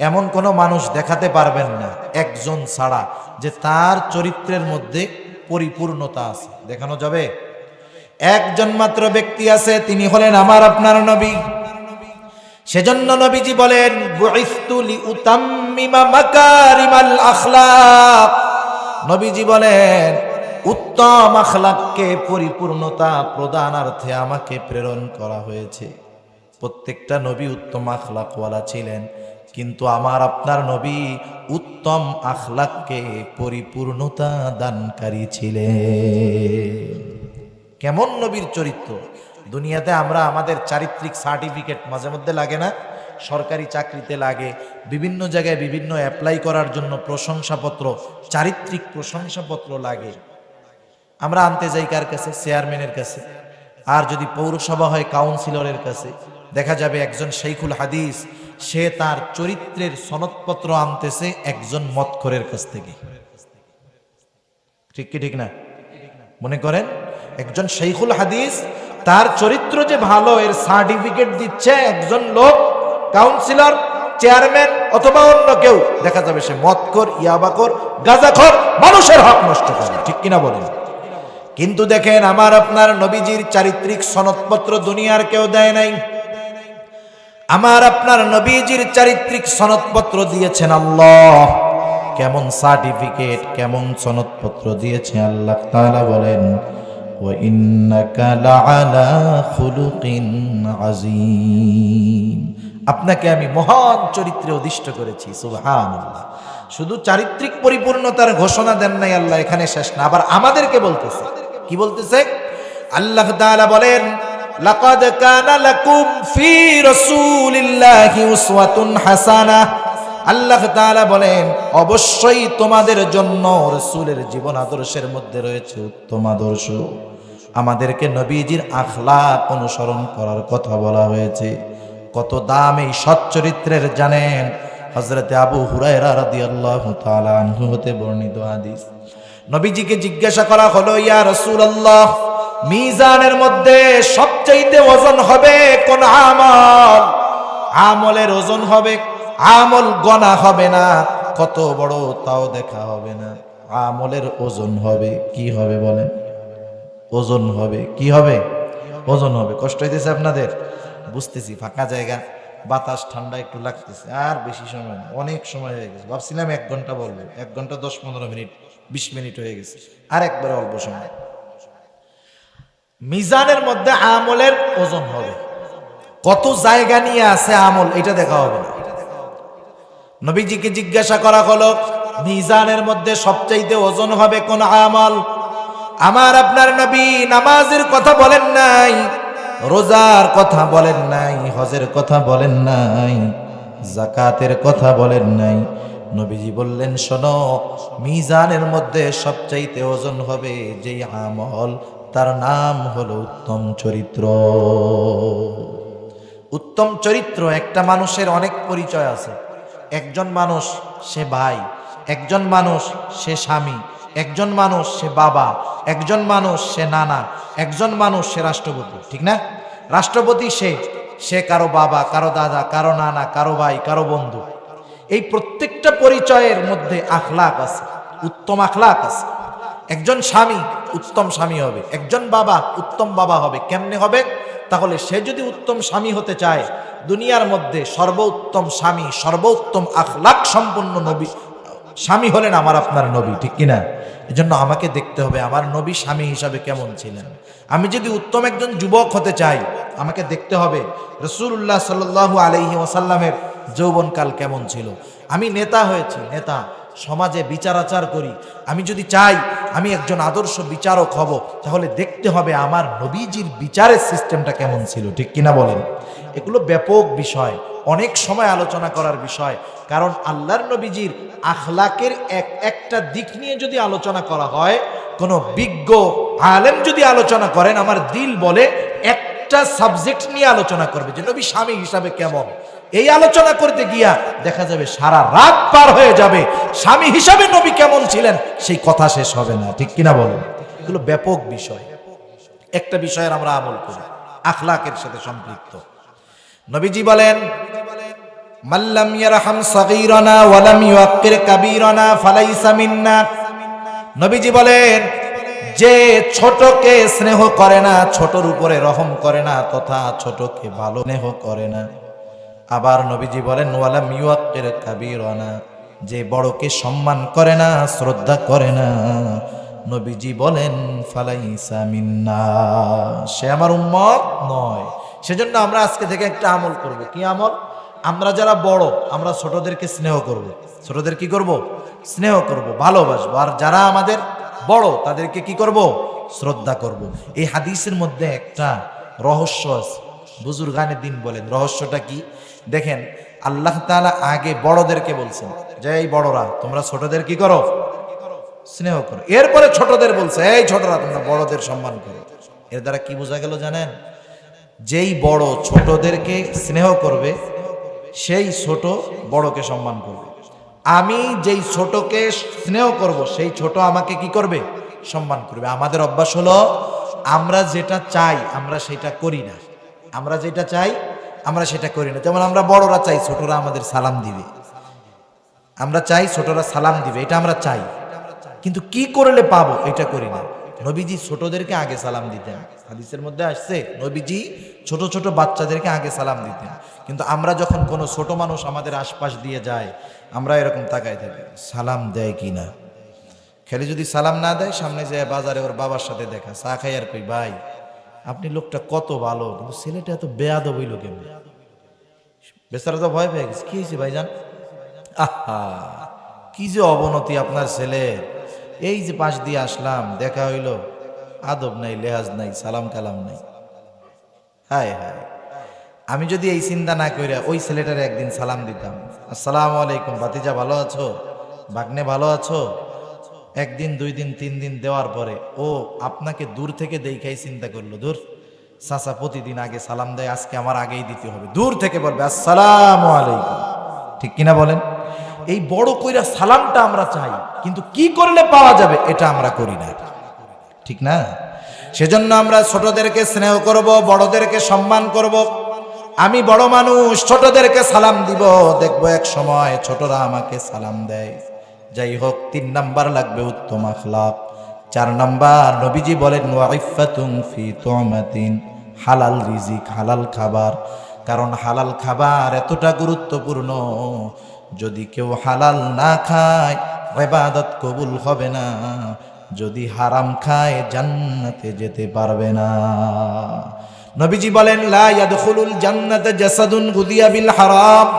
Speaker 1: এমন কোনো মানুষ দেখাতে পারবেন না একজন ছাড়া যে তার চরিত্রের মধ্যে পরিপূর্ণতা আছে। দেখানো যাবে? একজন মাত্র ব্যক্তি আছে, তিনি হলেন আমার আপনার নবী। সেজন্য নবীজি বলেন বুইসতু লিউতাম্মিমা মাকারিমাল আখলাক। নবীজি বলেন উত্তম আখলাককে পরিপূর্ণতা প্রদানার্থে আমাকে প্রেরণ করা হয়েছে। প্রত্যেকটা নবী উত্তম আখলাকওয়ালা ছিলেন, কিন্তু আমার আপনার নবী উত্তম আখলাককে পরিপূর্ণতা দানকারী ছিলেন। কেমন নবীর চরিত্র! দুনিয়াতে আমরা আমাদের চারিত্রিক সার্টিফিকেট মাঝে মধ্যে লাগে না, সরকারি চাকরিতে লাগে, বিভিন্ন জায়গায় বিভিন্ন অ্যাপ্লাই করার জন্য প্রশংসাপত্র, চারিত্রিক প্রশংসাপত্র লাগে। আমরা আনতে যাই কার কাছে? চেয়ারম্যানের কাছে। আর যদি পৌরসভা হয় কাউন্সিলরের কাছে। দেখা যাবে একজন শাইখুল হাদিস, সে তার চরিত্রের সনদপত্র আনতেছে একজন মদখোরের কাছ থেকে। ঠিক কি ঠিক না? মনে করেন একজন শাইখুল হাদিস তার চরিত্র যে ভালো এর সার্টিফিকেট দিচ্ছে একজন লোক, কাউন্সিলর, চেয়ারম্যান অথবা অন্য কেউ। দেখা যাবে সে মদখোর, ইয়াবাখোর, গাঁজাখোর, মানুষের হক নষ্ট করে। ঠিক কিনা বলেন? কিন্তু দেখেন আমার আপনার নবীজির চারিত্রিক সনদপত্র দুনিয়ার কেউ দেয় নাই। আমার আপনার নবীজির চারিত্রিক সনদপত্র দিয়েছেন আল্লাহ। কেমন সার্টিফিকেট, কেমন সনদপত্র দিয়েছে আল্লাহ তাআলা বলেন ওয়া ইন্নাকা লাআলা খুলুকিন আযীম। আপনাকে আমি মহান চরিত্রে অধিষ্ঠ করেছি। সুবহানাল্লাহ। শুধু চারিত্রিক পরিপূর্ণতার ঘোষণা দেন নাই আল্লাহ, এখানে শেষ না, আবার আমাদেরকে বলতেছে। কি বলতেছে? আল্লাহ তাআলা বলেন লাকাদ কানা লাকুম ফি রাসূলিল্লাহি উসওয়াতুন হাসানাহ। আল্লাহ তাআলা বলেন অবশ্যই তোমাদের জন্য রাসূলের জীবন আদর্শের মধ্যে রয়েছে উত্তম আদর্শ। আমাদেরকে নবীজির আখলাক অনুসরণ করার কথা বলা হয়েছে। কত দাম এই সৎ চরিত্রের জানেন? হযরতে আবু হুরায়রা রাদিয়াল্লাহু তাআলা আনহু হতে বর্ণিত হাদিস। নবীজিকে জিজ্ঞাসা করা হলো, ইয়া রাসূলুল্লাহ, মিজানের মধ্যে সবচাইতে ওজন হবে কোন আমল? আমলের ওজন হবে, আমল গণা হবে না, কত বড় তাও দেখা হবে না, আমলের ওজন হবে। কি হবে বলেন? ওজন হবে। কি হবে? ওজন হবে। কষ্ট হইতেছে আপনাদের? বুঝতেছি, ফাঁকা জায়গা, বাতাস ঠান্ডা একটু লাগতেছে। আর বেশি সময় না, অনেক সময় হয়ে গেছে। ভাবছিলাম 1 ঘন্টা বলবো, 1 ঘন্টা 10-15 মিনিট, 20 মিনিট হয়ে গেছে। আর একবারে অল্প সময়। মিজানের মধ্যে আমলের ওজন হবে, কত জায়গা নিয়ে আছে আমল, এটা দেখা হবে না। নবীজিকে জিজ্ঞাসা করা হলো, মিজানের মধ্যে সবচাইতে ওজন হবে কোন আমল? আমার আপনার নবী নামাজের কথা বলেন নাই, রোজার কথা বলেন নাই, হজের কথা বলেন নাই, যাকাতের কথা বলেন নাই। নবীজি বললেন শোনো, মিজানের মধ্যে সবচাইতে ওজন হবে যেই আমল, তার নাম হলো উত্তম চরিত্র। উত্তম চরিত্র। একটা মানুষের অনেক পরিচয় আছে। একজন মানুষ সে ভাই, একজন মানুষ সে স্বামী, একজন মানুষ সে বাবা, একজন মানুষ সে নানা, একজন মানুষ সে রাষ্ট্রপতি। ঠিক না? রাষ্ট্রপতি সে কারো বাবা, কারো দাদা, কারো নানা, কারো ভাই, কারো বন্ধু। এই প্রত্যেকটা পরিচয়ের মধ্যে আখলাক আছে, উত্তম আখলাক আছে। একজন স্বামী উত্তম স্বামী হবে, একজন বাবা উত্তম বাবা হবে। কেমনে হবে? তাহলে সে যদি উত্তম স্বামী হতে চায়, দুনিয়ার মধ্যে সর্বোত্তম স্বামী, সর্বোত্তম আখলাক সম্পন্ন নবী স্বামী হলেন আমার আপনার নবী। ঠিক কিনা? এজন্য আমাকে দেখতে হবে আমার নবী স্বামী হিসাবে কেমন ছিলেন। আমি যদি উত্তম একজন যুবক হতে চাই, আমাকে দেখতে হবে রাসূলুল্লাহ সাল্লাল্লাহু আলাইহি ওয়াসাল্লামের যৌবনকাল কেমন ছিল। আমি নেতা হয়েছি, নেতা, সমাজে বিচার আচার করি। আমি যদি চাই আমি একজন আদর্শ বিচারক হব, তাহলে দেখতে হবে আমার নবীজির বিচারের সিস্টেমটা কেমন ছিল। ঠিক কিনা বলেন? এগুলো ব্যাপক বিষয়, অনেক সময় আলোচনা করার বিষয়। কারণ আল্লাহর নবীজির আখলাকের একটা দিক নিয়ে যদি আলোচনা করা হয়, কোনো বিজ্ঞ আলেম যদি আলোচনা করেন, আমার দিল বলে একটা সাবজেক্ট নিয়ে আলোচনা করবে যে নবী স্বামী হিসাবে কেমন। এই আলোচনা করতে গিয়া দেখা যাবে সারা রাত পার হয়ে যাবে, স্বামী হিসাবে নবী কেমন ছিলেন সেই কথা শেষ হবে না। ঠিক কিনা বলেন? এগুলো ব্যাপক বিষয়। একটা বিষয়ের আমরা আমল করি, আখলাকের সাথে সম্পৃক্ত। নবীজি বলেন মাল্লাম ইয়ারহাম সাগীরানা ওয়া লাম ইউক্কির কাবীরানা ফালাইসা মিন্না। নবীজি বলেন যে ছোটকে স্নেহ করে না, ছোটর উপরে রহম করে না, তথা ছোটকে ভালো স্নেহ করে না, আবার নবীজি বলেন ওয়ালাম ইউআক্কির কাবীরানা, যে বড়কে সম্মান করে না, শ্রদ্ধা করে না, নবীজি বলেন ফালাইসা মিন্না, সে আমার উম্মত নয়। সেজন্য আমরা আজকে থেকে একটা আমল করব। কি আমল? আমরা যারা বড়, আমরা ছোটদেরকে স্নেহ করব। ছোটদের কি করব? স্নেহ করব, ভালোবাসবো। আর যারা আমাদের বড় তাদেরকে কি করব? শ্রদ্ধা করব। এই হাদিসের মধ্যে একটা রহস্য আছে। বুজুর্গানে দিন বলেন রহস্যটা কি? দেখেন, আল্লাহ তাআলা আগে বড়দেরকে বলছেন যে এই বড়রা তোমরা ছোটদের কি করো? স্নেহ করো। এরপরে ছোটদের বলছে এই ছোটরা তোমরা বড়দের সম্মান করো। এর দ্বারা কি বোঝা গেল জানেন? যেই বড় ছোটদেরকে স্নেহ করবে সেই ছোট বড়কে সম্মান করবে। আমি যেই ছোটকে স্নেহ করব সেই ছোট আমাকে কি করবে? সম্মান করবে। আমাদের অভ্যাস হলো আমরা যেটা চাই আমরা সেটা করি না। আমরা যেটা চাই আমরা সেটা করি না। যেমন আমরা বড়রা চাই ছোটরা আমাদের সালাম দিবে, আমরা চাই ছোটরা সালাম দিবে, এটা আমরা চাই, কিন্তু কি করলে পাবো এটা করি না। নবীজি ছোটদেরকে আগে সালাম দিতেন। হাদিসের মধ্যে আসছে নবীজি ছোট ছোট বাচ্চাদেরকে আগে সালাম দিতেন। কিন্তু আমরা যখন কোনো ছোট মানুষ আমাদের আশপাশ দিয়ে যায় আমরা এরকম তাকাই থাকি সালাম দেয় কিনা। খেলে যদি সালাম না দেয় সামনে যায় বাজারে ওর বাবার সাথে দেখা, চা খাই আর কই ভাই আপনি লোকটা কত ভালো, কিন্তু ছেলেটা এত বেয়াদব হইল কেমন? বেচারা তো ভয় পেয়ে গেছে। কি হয়েছে ভাইজান? আহা কি যে অবনতি আপনার ছেলে, এই যে পাশ দিয়ে আসলাম দেখা হইল, আদব নাই, লেহাজ নাই, সালাম কালাম নাই। হায় হায়, আমি যদি এই চিন্তা না কইরা ওই ছেলেটার একদিন সালাম দিতাম, আসসালামু আলাইকুম ভাতিজা ভালো আছো, ভাগ্নে ভালো আছো, একদিন দুই দিন তিন দিন দেওয়ার পরে ও আপনাকে দূর থেকে দেখাই চিন্তা করলো দূর চাচা প্রতিদিন আগে সালাম দেয়, আজকে আমার আগেই দিতে হবে, দূর থেকে বলবে আসসালামু আলাইকুম। ঠিক কিনা বলেন? এই বড় কইরা সালামটা আমরা চাই, কিন্তু কি করলে পাওয়া যাবে এটা আমরা করি না। ঠিক না? সেজন্য আমরা ছোটদেরকে স্নেহ করব, বড়দেরকে সম্মান করব। আমি বড় মানুষ, ছোটদেরকে সালাম দিব, দেখবো এক সময় ছোটরা আমাকে সালাম দেয়। যাই হোক, 3 নাম্বার লাগবে উত্তম আখলাক। 4 নাম্বার নবীজি বলেন ওয়াইফাতুন ফি তুমাতিন, হালাল রিজিক, হালাল খাবার। কারণ হালাল খাবার এতটা গুরুত্বপূর্ণ, যদি কেউ হালাল না খায় ইবাদত কবুল হবে না, যদি হারাম খায় জান্নাতে যেতে পারবে না। নবীজি বলেন লা ইয়াদখুলুল জান্নাতা জাসাদুন গুদিয়া বিল হারাম,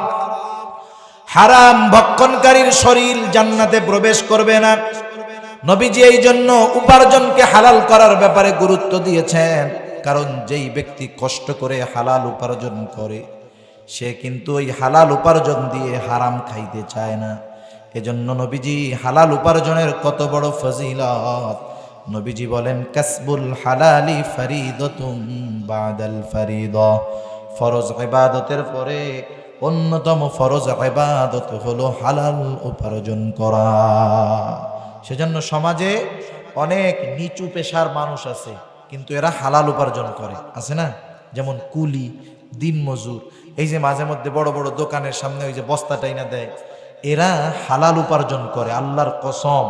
Speaker 1: হারাম ভক্ষণকারীর শরীর জান্নাতে প্রবেশ করবে না। নবীজি এই জন্য উপার্জনকে হালাল করার ব্যাপারে গুরুত্ব দিয়েছেন, কারণ যেই ব্যক্তি কষ্ট করে হালাল উপার্জন করে সে কিন্তু ওই হালাল উপার্জন দিয়ে হারাম খাইতে চায় না। এজন্য নবীজি হালাল উপার্জনের কত বড় ফজিলত, নবীজি বলেন কাসবুল হালালি ফারিদাতুন বাদাল ফারিদা, ফরজ ইবাদতের পরে অন্যতম ফরজ ইবাদত হলো হালাল উপার্জন করা। সেজন্য সমাজে অনেক নিচু পেশার মানুষ আছে কিন্তু এরা হালাল উপার্জন করে, আছে না? যেমন কুলি, দিনমজুর, এই যে মাঝে মধ্যে বড় বড় দোকানের সামনে ওই যে বস্তা টাইনা দেয়, এরা হালাল উপার্জন করে। আল্লাহর কসম,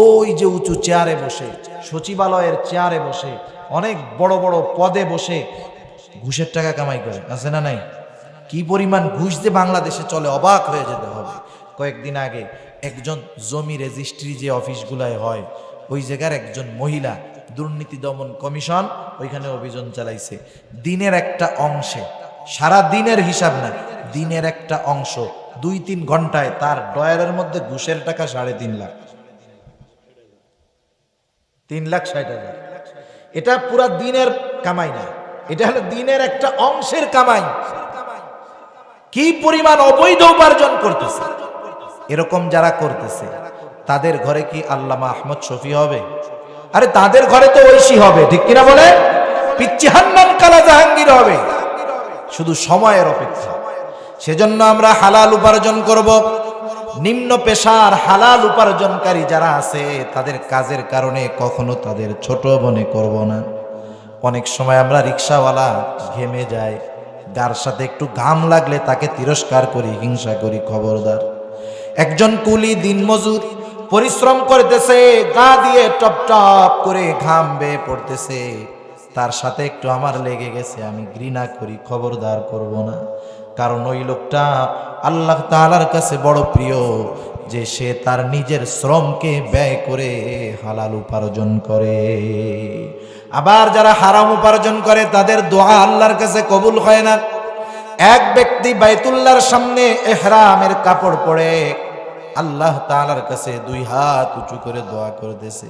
Speaker 1: ওই যে উঁচু চেয়ারে বসে, সচিবালয়ের চেয়ারে বসে, অনেক বড় বড় পদে বসে ঘুষের টাকা কামাই করে, আছে না নাই? কি পরিমাণ ঘুষ যে বাংলাদেশে চলে অবাক হয়ে যেতে হবে। কয়েকদিন আগে একজন জমি রেজিস্ট্রি যে অফিসগুলায় হয় ওই জায়গার একজন মহিলা, দুর্নীতি দমন কমিশন ওইখানে অভিযান চালাইছে। দিনের একটা অংশে, সারা দিনের হিসাব না, দিনের একটা অংশ 2-3 ঘন্টায় তার ডয়ারের মধ্যে ঘুষের টাকা 3.5 লাখ, 3,60,000। এটা পুরা দিনের কামাই না, এটা হলো দিনের একটা অংশের কামাই। কি পরিমাণ অবৈধ উপার্জন করতেছে। এরকম যারা করতেছে তাদের ঘরে কি আল্লামা আহমদ শফি হবে? আরে তাদের ঘরে তো ঐশী হবে, ঠিক কিনা বলে? পিচ্চি হান্নান কালা জাহাঙ্গীর হবে, শুধু সময়ের অপেক্ষা। সেজন্য আমরা হালাল উপার্জন করব। নিম্ন পেশার হালাল উপার্জনকারী যারা আছে তাদের কাজের কারণে কখনো তাদের ছোট মনে করব না। অনেক সময় আমরা রিক্সাওয়ালা ঘেমে যায়, যার সাথে একটু ঘাম লাগলে তাকে তিরস্কার করি, হিংসা করি। খবরদার, একজন কুলি দিনমজুর পরিশ্রম করতেছে, গা দিয়ে টপ টপ করে ঘাম বেয়ে পড়তেছে, তার সাথে একটু আমার লেগে গেছে, আমি ঘৃণা করি, খবরদার করব না। কারণ ওই লোকটা আল্লাহ তাআলার কাছে বড় প্রিয়, যে সে তার নিজের শ্রমকে ব্যয় করে হালাল উপার্জন করে। আবার যারা হারাম উপার্জন করে তাদের দোয়া আল্লাহর কাছে কবুল হয় না। এক ব্যক্তি বাইতুল্লাহর সামনে ইহরামের কাপড় পরে আল্লাহ তাআলার কাছে দুই হাত উঁচু করে দোয়া করতেছে,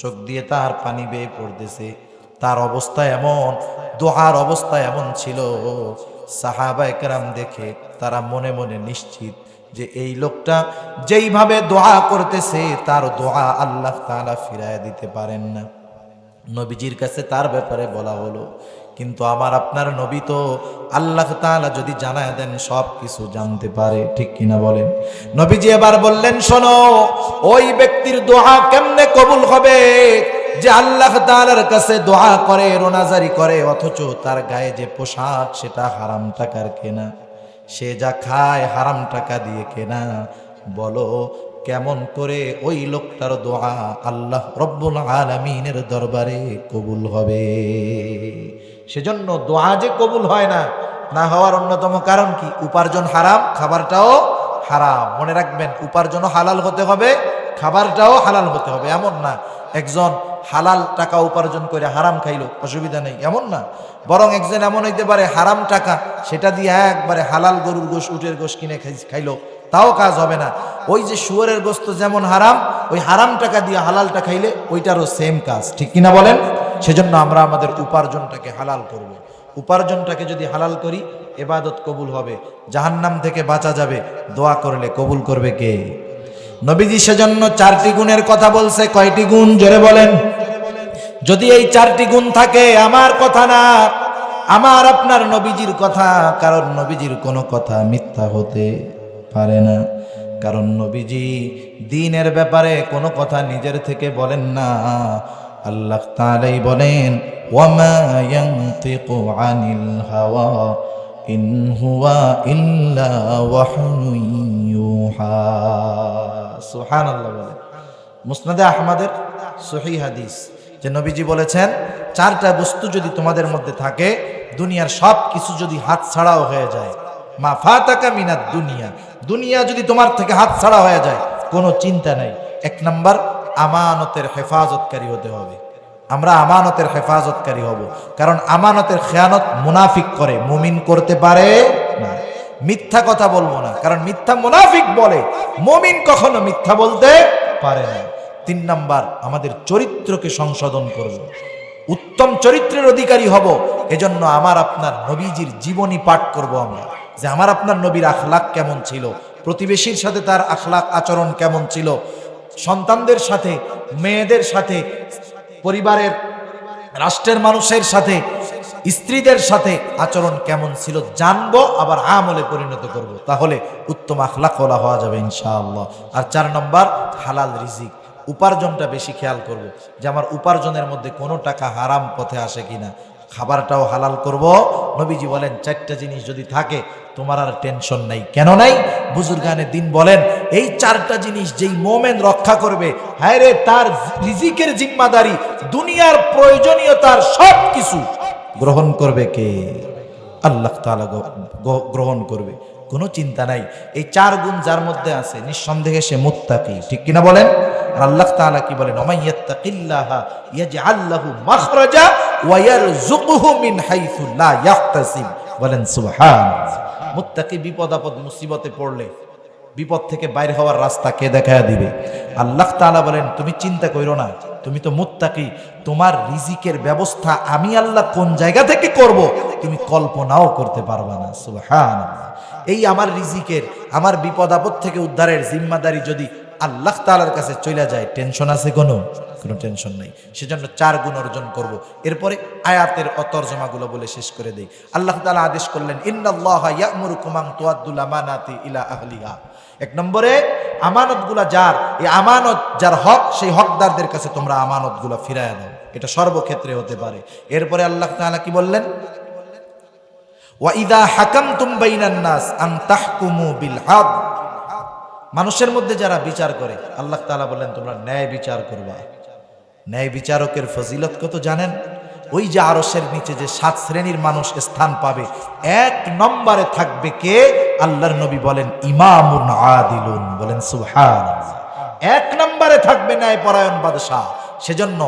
Speaker 1: চোখ দিয়ে তার পানি বেয়ে পড়তেছে। তার অবস্থা এমন, দোয়ার অবস্থা এমন ছিল, সাহাবায়ে কেরাম দেখে তারা মনে মনে নিশ্চিত যে এই লোকটা যেইভাবে দোয়া করতেছে তার দোয়া আল্লাহ তাআলা ফিরায় দিতে পারেন না। নবীজির কাছে তার ব্যাপারে বলা হলো, কিন্তু আমার আপনার নবী তো আল্লাহ তাআলা যদি জানায় দেন সব কিছু জানতে পারে, ঠিক কিনা বলেন? নবীজি এবার বললেন, শোনো, ওই ব্যক্তির দোয়া কেমনে কবুল হবে যে আল্লাহ তাআলার কাছে দোয়া করে, রোনাজারি করে, অথচ তার গায়ে যে পোশাক সেটা হারাম টাকার কেনা, সে যা খায় হারাম টাকা দিয়ে কেনা। বলো কেমন করে ওই লোকটার দোয়া আল্লাহ রব্বুল আলামিনের দরবারে কবুল হবে? সেজন্য দোয়া যে কবুল হয় না, না হওয়ার অন্যতম কারণ কি? উপার্জন হারাম, খাবারটাও হারাম। মনে রাখবেন, উপার্জনও হালাল হতে হবে, খাবারটাও হালাল হতে হবে। এমন না একজন হালাল টাকা উপার্জন করে হারাম খাইলো, অসুবিধা নেই, এমন না। বরং একজন এমন হইতে পারে হারাম টাকা সেটা দিয়ে একবারে হালাল গরুর গোশ, উটের গোশ কিনে খাইলো, তাও কাজ হবে না। ওই যে শুয়োরের গোস্ত যেমন হারাম, ওই হারাম টাকা দিয়ে হালালটা খাইলে ওইটারও সেম কাজ, ঠিক কিনা বলেন? সেজন্য আমরা আমাদের উপার্জনটাকে হালাল করব। উপার্জনটাকে যদি হালাল করি, ইবাদত কবুল হবে, জাহান্নাম থেকে বাঁচা যাবে। দোয়া করলে কবুল করবে কে? নবীজি সেজন্য 4টি গুণের কথা বলছে। কয়টি গুণ? জোরে বলেন। যদি এই 4টি গুণ থাকে, আমার কথা না, আমার আপনার নবীজির কথা, কারণ নবীজির কোনো কথা মিথ্যা হতে পারে না। কারণ নবীজি দ্বীনের ব্যাপারে কোনো কথা নিজের থেকে বলেন না। আল্লাহ তাআলাই বলেন, ওয়ামা ইয়ানতিকু আনিল হাওয়া ইন হুয়া ইল্লা ওয়াহয়ুন ইউহা। সুবহানাল্লাহ বলে। মুসনাদে আহমদের সহিহ হাদিস, যে নবীজি বলেছেন 4টা বস্তু যদি তোমাদের মধ্যে থাকে, দুনিয়ার সব কিছু যদি হাত ছাড়াও হয়ে যায়, মা ফাতাকা মিনাদ দুনিয়া, দুনিয়া যদি তোমার থেকে হাত ছাড়া হয়ে যায়, কোনো চিন্তা নাই। 1 নাম্বার, আমানতের হেফাজতকারী হতে হবে। আমরা আমানতের হেফাজতকারী হব, কারণ আমানতের খেয়ানত মুনাফিক করে, মুমিন করতে পারে না। মিথ্যা কথা বলবো না, কারণ মিথ্যা মুনাফিক বলে, মুমিন কখনো মিথ্যা বলতে পারে না। 3 নাম্বার, আমাদের চরিত্রকে সংশোধন করব, উত্তম চরিত্রের অধিকারী হব। এজন্য আমার আপনার নবীজির জীবনী পাঠ করব আমরা, যে আমার আপনার নবীর আখলাক কেমন ছিল, প্রতিবেশীর সাথে তার আখলাক আচরণ কেমন ছিল, সন্তানদের সাথে, মেয়েদের সাথে, পরিবারের, রাষ্ট্রের মানুষের সাথে, স্ত্রীদের সাথে আচরণ কেমন ছিল জানবো, আবার আমলে পরিণত করব। তাহলে উত্তম আখলাকওয়ালা হওয়া যাবে ইনশাআল্লাহ। আর 4 নম্বর, হালাল রিজিক, উপার্জনটা বেশি খেয়াল করব, যে আমার উপার্জনের মধ্যে কোনো টাকা হারাম পথে আসে কিনা। খাবারটাও হালাল করব। নবীজি বলেন 4টা জিনিস যদি থাকে তোমার আর টেনশন নাই। কেন নাই? বুজুর্গানে দিন বলেন, এই 4টা জিনিস যেই মোমেন রক্ষা করবে, হায় রে, তার রিজিকের জিম্মাদারি, দুনিয়ার প্রয়োজনীয়তার সব কিছু গ্রহণ করবে কে? আল্লাহ তাআলা গ্রহণ করবে, কোনো চিন্তা নাই। এই 4 গুণ যার মধ্যে আছে, নিঃসন্দেহে সে মুত্তাকি, ঠিক কিনা বলেন? আর আল্লাহ তাআলা কি বলেন? ওমাইয়াত্তাকিল্লাহা ইয়াজআল লাহু মাখরাজা ওয়া ইয়ারযুকুহু মিন হাইসু লা ইয়াহতাসিব। বলেন সুবহানাল্লাহ। মুত্তাকি বিপদ আপদ মুসিবতে পড়লে বিপদ থেকে বাইরে হওয়ার রাস্তা কে দেখায়া দিবে? আল্লাহ তাআলা বলেন, তুমি চিন্তা কইরো না, তুমি তো মুত্তাকি, তোমার রিজিকের ব্যবস্থা আমি আল্লাহ কোন জায়গা থেকে করব তুমি কল্পনাও করতে পারবা না। সুবহানাল্লাহ। এই আমার রিজিকের, আমার বিপদ আপদ থেকে উদ্ধারের জিম্মাদারি যদি আল্লাহ তাআলার কাছে চলে যায়, টেনশন আছে? কোনো টেনশন নাই। সেজন্য 4 গুণ অর্জন করব। এরপরে আয়াতের তরজমাগুলো বলে শেষ করে দেই। আল্লাহ তাআলা আদেশ করলেন, ইন্নাল্লাহা ইয়া'মুরুকুম আন তুআদ্দুল আমানাতি ইলা আহলিহা। 1 নম্বরে, আমানতগুলা যার, এই আমানত যার হক, সেই হকদারদের কাছে তোমরা আমানতগুলা ফিরায়া দাও। এটা সর্বক্ষেত্রে হতে পারে। এরপরে আল্লাহ তাআলা কি বললেন? ওয়া ইযা হাকামতুম বাইনান নাস আন তাহকুমু বিল হক। মানুষের মধ্যে যারা বিচার করে, আল্লাহ তাআলা বলেন তোমরা ন্যায় বিচার করবা। ন্যায় বিচারকের ফজিলত কত জানেন? ওই যে আরশের নিচে যে 7 শ্রেণীর মানুষ স্থান পাবে, 1 নম্বরে থাকবে কে? আল্লাহর নবী বলেন ইমামুন আদিলুন, বলেন সুবহানাল্লাহ। 1 নম্বরে থাকবে ন্যায়পরায়ণ বাদশা। সেজন্য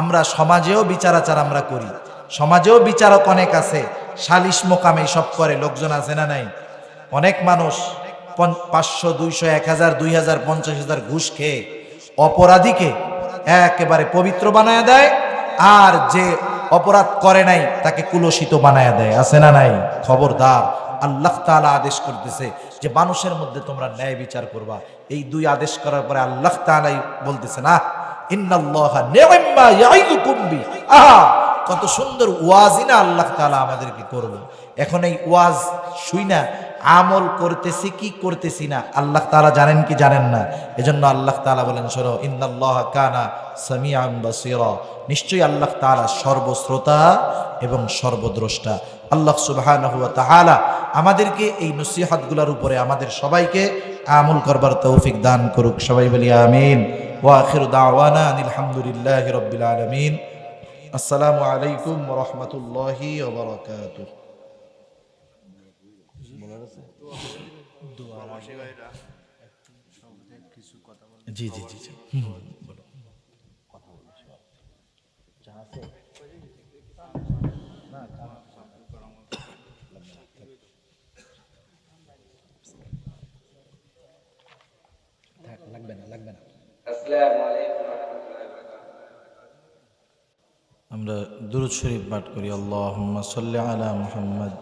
Speaker 1: আমরা সমাজেও বিচার আচার আমরা করি, সমাজেও বিচারক অনেক আছে, সালিশ মোকামে সব করে লোকজন আছে না নাই? অনেক মানুষ 500 200 1000 2000 50,000 ঘুষ খেয়ে অপরাধীকে একেবারে পবিত্র বানায় দেয়, আর যে অপরাধ করে নাই তাকে কুলসিত বানায় দেয়, আছে না নাই? খবরদার, আল্লাহ তাআলা আদেশ করতেছে যে মানুষের মধ্যে তোমরা ন্যায় বিচার করবা। এই 2 আদেশ করার পরে আল্লাহ তাআলাই বলতেছে না, ইন্নাল্লাহা নি'মা ইয়াইদুকুম বি। আহা, কত সুন্দর ওয়াজই না আল্লাহ তাআলা আমাদেরকে করলো। এখন এই ওয়াজ শুইনা আমল করতেছি কি করতেছি না আল্লাহ তাআলা জানেন কি জানেন না? এজন্য আল্লাহ তাআলা বলেন, শোনো, ইন্নাল্লাহা কানা সামিআন বাসীরা, নিশ্চয়ই আল্লাহ তাআলা সর্বশ্রোতা এবং সর্বদ্রষ্টা। আল্লাহ সুবহানাহু ওয়া তাআলা আমাদেরকে এই নসিহতগুলোর উপরে আমাদের সবাইকে আমল করবার তৌফিক দান করুক। সবাই বলি আমিন। ওয়া আখিরু দাওয়ানা আনিল হামদুলিল্লাহি রাব্বিল আলামিন। আসসালামু আলাইকুম ওয়া রাহমাতুল্লাহি ওয়া বারাকাতুহু। জি জি জি জি বলো। লাগবে না লাগবে না। আসসালামু আলাইকুম ওয়া রাহমাতুল্লাহি ওয়া বারাকাতুহু। আমরা দুরূদ শরীফ পাঠ করি। আল্লাহুম্মা সাল্লি আলা মুহাম্মদ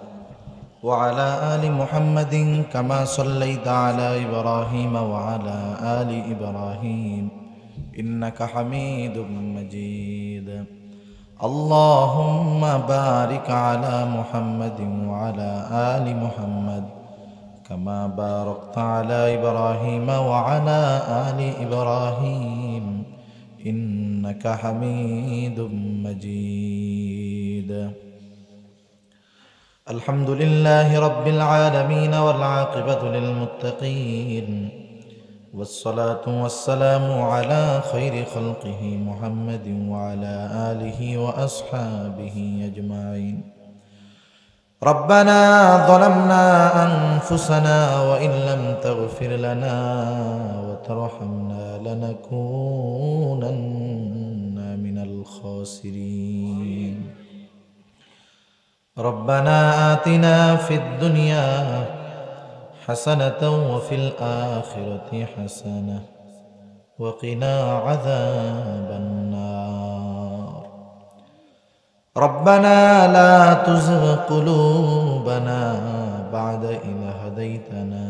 Speaker 1: ওয়া আলা আলি মুহাম্মাদিন কামা সাল্লাইতা আলা ইব্রাহিম ওয়া আলা আলি ইব্রাহিম ইন্নাকা হামিদুম মাজিদ। আল্লাহুম্মা বারিক আলা মুহাম্মাদিন ওয়া আলা আলি মুহাম্মাদ কামা বারাকতা আলা ইব্রাহিম ওয়া আলা আলি ইব্রাহিম ইন্নাকা হামিদুম মাজিদ। আলহামদুলিল্লাহি রাব্বিল আলামিন ওয়াল আকিবাতু লিল মুত্তাকিন والصلاة والسلام على خير خلقه محمد وعلى آله وأصحابه أجمعين. ربنا ظلمنا أنفسنا وإن لم تغفر لنا وترحمنا لنكونن من الخاسرين. ربنا آتنا في الدنيا حسنة وفي الآخرة حسنة وقنا عذاب النار. ربنا لا تزغ قلوبنا بعد إذ هديتنا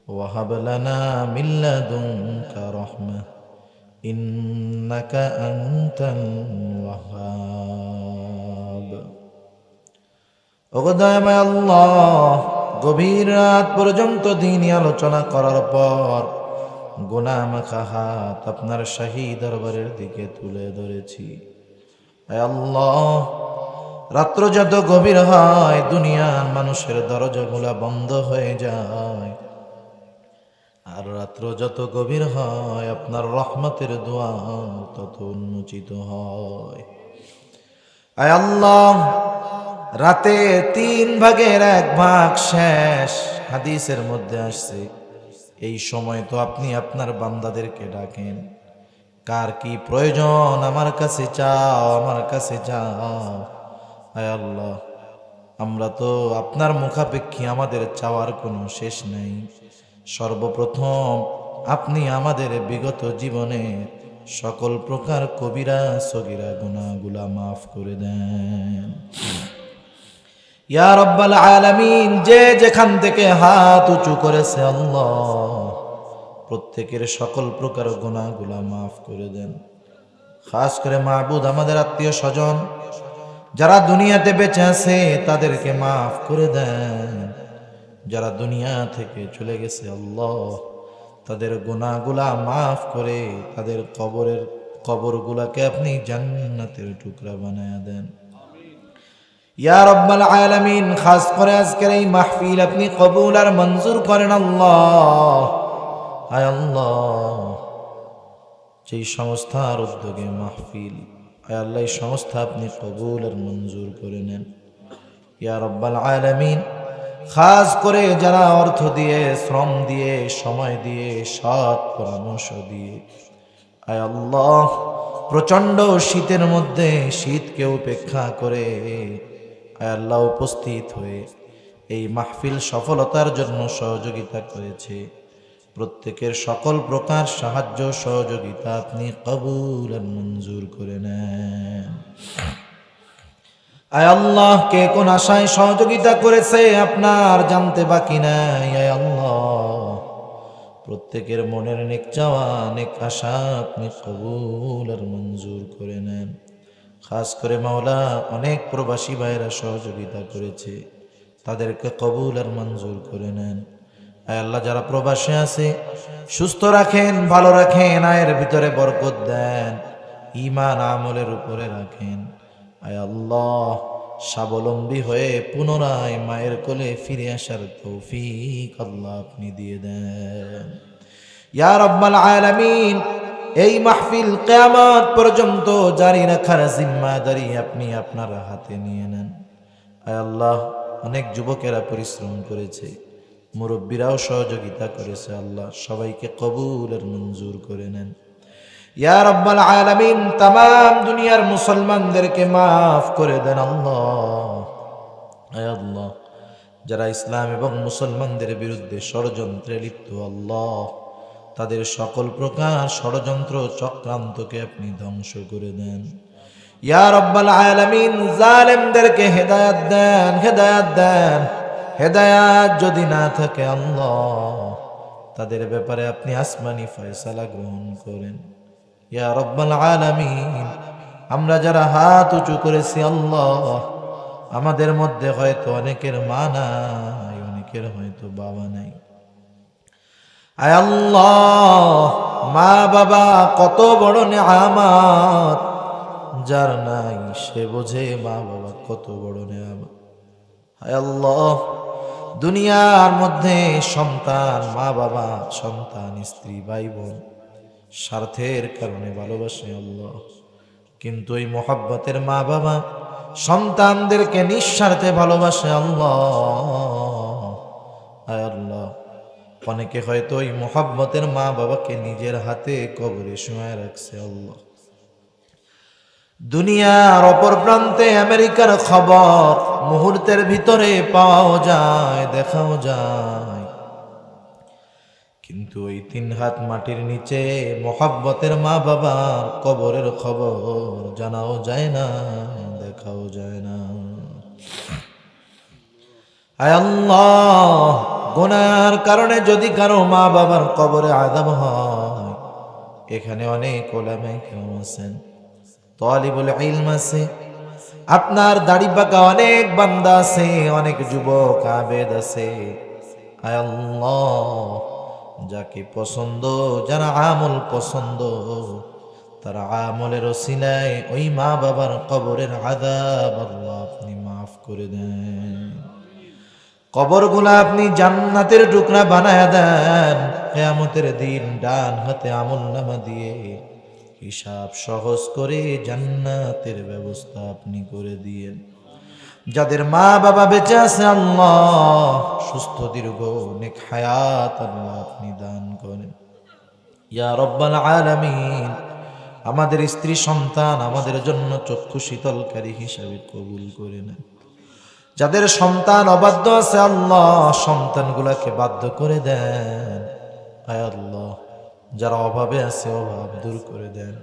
Speaker 1: وهب لنا من لدنك رحمة إنك أنت الوهاب. ওগো আল্লাহ, গভীর রাত পর্যন্ত দিনই আলোচনা করার পর গুনাহ মাখা হাত আপনার শাহী দরবারের দিকে তুলে ধরেছি। আয় আল্লাহ, রাত্র যত গভীর হয় দুনিয়ার মানুষের দরজাগুলা বন্ধ হয়ে যায়, আর রাত্র যত গভীর হয় আপনার রহমতের দুয়ার তত উন্মোচিত হয়। আয় আল্লাহ, রাতে 3 ভাগের 1 ভাগ শেষ। হাদিসের মধ্যে আসছে এই সময় তো আপনি আপনার বান্দাদেরকে ডাকেন, কার কি প্রয়োজন আমার কাছে চাও, আমার কাছে চাও। আয় আল্লাহ, আমরা তো আপনার মুখাপেক্ষী, আমাদের চাওয়ার কোনো শেষ নেই। সর্বপ্রথম আপনি আমাদের বিগত জীবনে সকল প্রকার কবিরা সগীরা গুনাহগুলা মাফ করে দেন। ইয়া রাব্বাল আলামিন, যে যেখান থেকে হাত উঁচু করেছে আল্লাহ প্রত্যেকের সকল প্রকার গুনাহগুলা মাফ করে দেন। খাস করে মাহবুদ আমাদের আত্মীয় স্বজন যারা দুনিয়াতে বেঁচে আছে তাদেরকে মাফ করে দেন। যারা দুনিয়া থেকে চলে গেছে আল্লাহ তাদের গুনাহগুলা মাফ করে তাদের কবরগুলাকে আপনি জান্নাতের টুকরা বানায়া দেন। ইয়া রাব্বাল আলামিন, খাস করে আজকের এই মাহফিল আপনি কবুল আর মঞ্জুর করেন আল্লাহ। আয় আল্লাহ, যেই সংস্থার উদ্যোগে মাহফিল, আয় আল্লাহ এই সংস্থা আপনি কবুল আর মঞ্জুর করে নেন ইয়া রব্বাল আলামিন। খাস করে যারা অর্থ দিয়ে, শ্রম দিয়ে, সময় দিয়ে, সৎ পরামর্শ দিয়ে, আয় আল্লাহ প্রচন্ড শীতের মধ্যে শীতকে উপেক্ষা করে আয় আল্লাহ উপস্থিত হয়ে এই মাহফিল সফলতার জন্য সহযোগিতা করেছে, প্রত্যেকের সকল প্রকার সাহায্য সহযোগিতা আপনি কবুল আর মঞ্জুর করে নেন। আয় আল্লাহ কে কোন আশায় সহযোগিতা করেছে আপনার জানতে বাকি নাই। আয় আল্লাহ প্রত্যেকের মনের নেক চাওয়া, নেক আশা আপনি কবুল আর মঞ্জুর করে নেন। খাস করে মাওলা অনেক প্রবাসী ভাইরা সহযোগিতা করেছে, তাদেরকে কবুল আর মঞ্জুর করে নেন। আয় আল্লাহ যারা প্রবাসে আছে সুস্থ রাখেন, ভালো রাখেন, আয়ের ভিতরে বরকত দেন, ঈমান আমলের উপরে রাখেন। আয় আল্লাহ স্বাবলম্বী হয়ে পুনরায় মায়ের কোলে ফিরে আসার তৌফিক আল্লাহ আপনি দিয়ে দেন ইয়া রাব্বাল আলামিন। এই মাহফিল কিয়ামত পর্যন্ত জারি রাখার জিম্মাদারি আপনি আপনার হাতে নিয়ে নেন। আয় আল্লাহ অনেক যুবকেরা পরিশ্রম করেছে, মুরব্বীরাও সহযোগিতা করেছে, আল্লাহ সবাইকে কবুল আর মঞ্জুর করে নেন ইয়া রাব্বাল আলামিন। तमाम দুনিয়ার মুসলমানদেরকে মাফ করে দেন আল্লাহ। আয় আল্লাহ যারা ইসলাম এবং মুসলমানদের বিরুদ্ধে ষড়যন্ত্রে লিপ্ত আল্লাহ, তাদের সকল প্রকার ষড়যন্ত্র চক্রান্তকে আপনি ধ্বংস করে দেন ইয়া রাব্বাল আলামিন। জালেমদেরকে হেদায়েত দেন, হেদায়েত দেন। হেদায়েত যদি না থাকে আল্লাহ, তাদের ব্যাপারে আপনি আসমানি ফয়সালা গ্রহণ করেন ইয়া রাব্বাল আলামিন। আমরা যারা হাত উঁচু করেছি আল্লাহ, আমাদের মধ্যে হয়তো অনেকের মা নাই, অনেকের হয়তো বাবা নাই। আয় আল্লাহ মা বাবা কত বড় নেয়ামত, যার নাই সে বোঝে মা বাবা কত বড় নেয়ামত। আয় আল্লাহ দুনিয়ার মধ্যে সন্তান, মা বাবা, সন্তান, স্ত্রী, ভাই বোন স্বার্থের কারণে ভালোবাসে আল্লাহ, কিন্তু এই মোহাব্বতের মা বাবা সন্তানদেরকে নিঃস্বার্থে ভালোবাসে আল্লাহ। আয় আল্লাহ অনেকে হয়তো এই মোহাব্বতের মা বাবাকে নিজের হাতে কবরে শুয়ে রাখছে আল্লাহ। দুনিয়ার অপর প্রান্তে আমেরিকার খবর মুহূর্তের ভিতরে পাওয়াও যায়, দেখাও যায়, কিন্তু ওই 3 হাত মাটির নিচে মোহাব্বতের মা বাবার কবরের খবর জানাও যায় না, দেখাও যায় না। আয় আল্লাহ গুনার কারণে যদি কারো মা বাবার কবরে আযাব হয়, এখানে অনেক উলামায়ে কেরাম আছেন, তালিবুল ইলম আছে, আপনার দাড়ি পাকা অনেক বান্দা আছে, অনেক যুবক আবেদ আছে। আয় আল্লাহ যাকে পছন্দ, যারা আমল পছন্দ, তারা আমলের ওসিলায় ওই মা বাবার কবরের আযাব আল্লাহ আপনি মাফ করে দেন। কবরগুলা আপনি জান্নাতের টুকরা বানায়া দেন। কিয়ামতের দিন ডান হাতে আমলনামা দিয়ে হিসাব সহজ করে জান্নাতের ব্যবস্থা আপনি করে দিয়েন। যাদের মা বাবা বেঁচে আছে আল্লাহ সুস্থ দীর্ঘ নেক হায়াত আল্লাহ আপনি দান করেন ইয়া রাব্বাল আলামিন। আমাদের স্ত্রী সন্তান আমাদের জন্য চক্ষু শীতলকারী হিসাবে কবুল করে নেন। যাদের সন্তান অবাধ্য আছে আল্লাহ সন্তানগুলাকে বাধ্য করে দেন। আয় আল্লাহ যারা অভাবে আছে অভাব দূর করে দেন,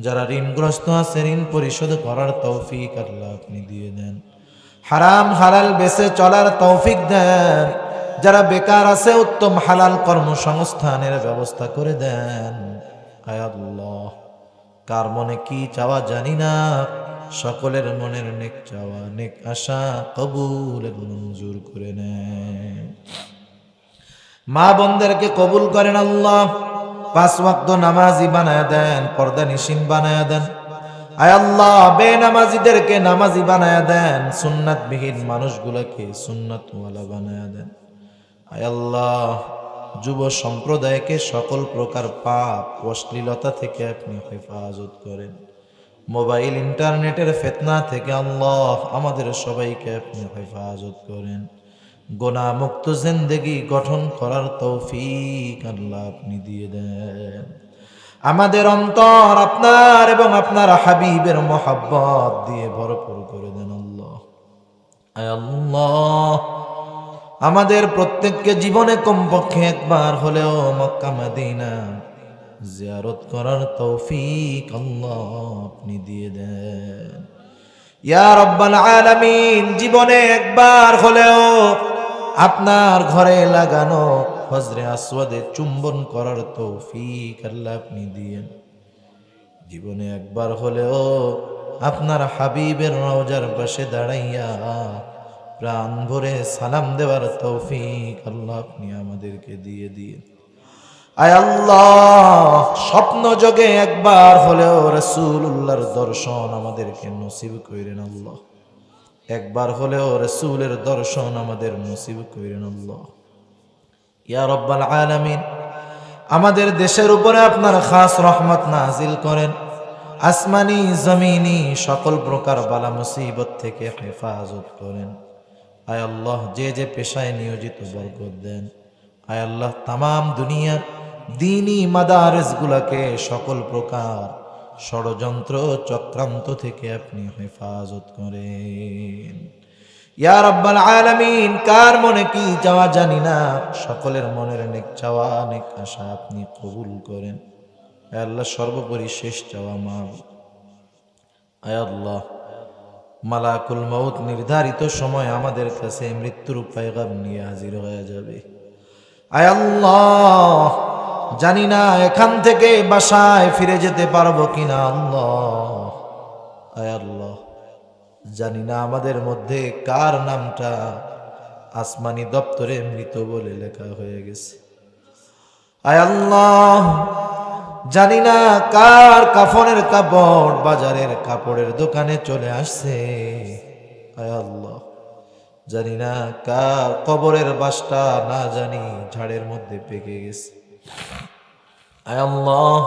Speaker 1: যারা ঋণগ্রস্ত আছে ঋণ পরিশোধ করার তৌফিক আল্লাহ আপনি দিয়ে দেন। হারাম হালাল বেঁচে চলার তৌফিক দেন। যারা বেকার আছে উত্তম হালাল কর্মসংস্থানের ব্যবস্থা করে দেন। আয় আল্লাহ কার মনে কি চাওয়া জানি না, সকলের মনের নেক চাওয়া নেক আশা কবুল মঞ্জুর করে নেন। মা বোনদেরকে কবুল করেন আল্লাহ। 5 ওয়াক্ত নামাজি বানায়া দেন, পর্দা নিশিন বানায়া দেন। আয় আল্লাহ বেনামাজিদেরকে নামাজি বানায়া দেন, সুন্নাত বিহীন মানুষগুলোকে সুন্নাতওয়ালা বানায়া দেন। আয় আল্লাহ যুব সম্প্রদায়কে সকল প্রকার পাপ অশ্লীলতা থেকে আপনি হেফাজত করেন। মোবাইল ইন্টারনেটের ফিতনা থেকে আল্লাহ আমাদের সবাইকে আপনি হেফাজত করেন। গুনাহ মুক্ত জিন্দেগি গঠন করার তৌফিক আল্লাহ আপনি দিয়ে দেন। আমাদের অন্তর আপনার এবং আপনার হাবিবের মোহাব্বত দিয়ে ভরপুর করে দেন আল্লাহ। আয় আল্লাহ, আমাদের প্রত্যেককে জীবনে কমপক্ষে একবার হলেও মক্কা মদিনা জিয়ারত করার তৌফিক আল্লাহ আপনি দিয়ে দেন। ইয়া রাব্বাল আলামিন, জীবনে একবার হলেও আপনার ঘরে লাগানো হজরে আসওয়াদে চুম্বন করার তৌফিক আল্লাহ আপনি দিয়েন। জীবনে একবার হলেও আপনার হাবিবের রওজার পাশে দাঁড়াইয়া প্রাণ ভরে সালাম দেওয়ার তৌফিক আল্লাহ আপনি আমাদেরকে দিয়ে দিয়েন। আয় আল্লাহ, স্বপ্ন যোগে একবার হলেও রাসূলুল্লাহর দর্শন আমাদেরকে নসিব কইরেন আল্লাহ। একবার হলেও রাসূলের দর্শন আমাদের নসিব কইরেন আল্লাহ। ইয়া রাব্বাল আলামিন, আমাদের দেশের উপরে আপনার খাস রহমত নাজিল করেন। আসমানি জমিনি সকল প্রকার বালা মুসিবত থেকে হেফাজত করেন। আয় আল্লাহ, যে যে পেশায় নিয়োজিত বরকত দেন। আয় আল্লাহ, তামাম দুনিয়ার দ্বীনি মাদারিস গুলাকে সকল প্রকার ষড়যন্ত্র চক্রান্ত থেকে আপনি হেফাজত করেন। ইয়া রাব্বাল আলামিন, কার মনে কি চাওয়া জানি না, সকলের মনের নেক চাওয়া নেক আশা আপনি কবুল করেন। আয় আল্লাহ, সর্বোপরি শেষ চাওয়া মাওলা। আয় আল্লাহ, মালাকুল মউত নির্ধারিত সময় আমাদের কাছে মৃত্যুর পয়গাম নিয়ে হাজির হয়ে যাবে। আয় আল্লাহ, জানি না এখান থেকে বাসায় ফিরে যেতে পারবো কিনা আল্লাহ। আয় আল্লাহ, জানি না আমাদের মধ্যে কার নামটা আসমানি দপ্তরে মৃত বলে লেখা হয়ে গেছে। আয় আল্লাহ, জানি না কার কাফনের কাপড় বাজারের কাপড়ের দোকানে চলে আসছে। আয় আল্লাহ, জানি না কার কবরের বাসটা না জানি ঝাড়ের মধ্যে পেকে গেছে। আয় আল্লাহ,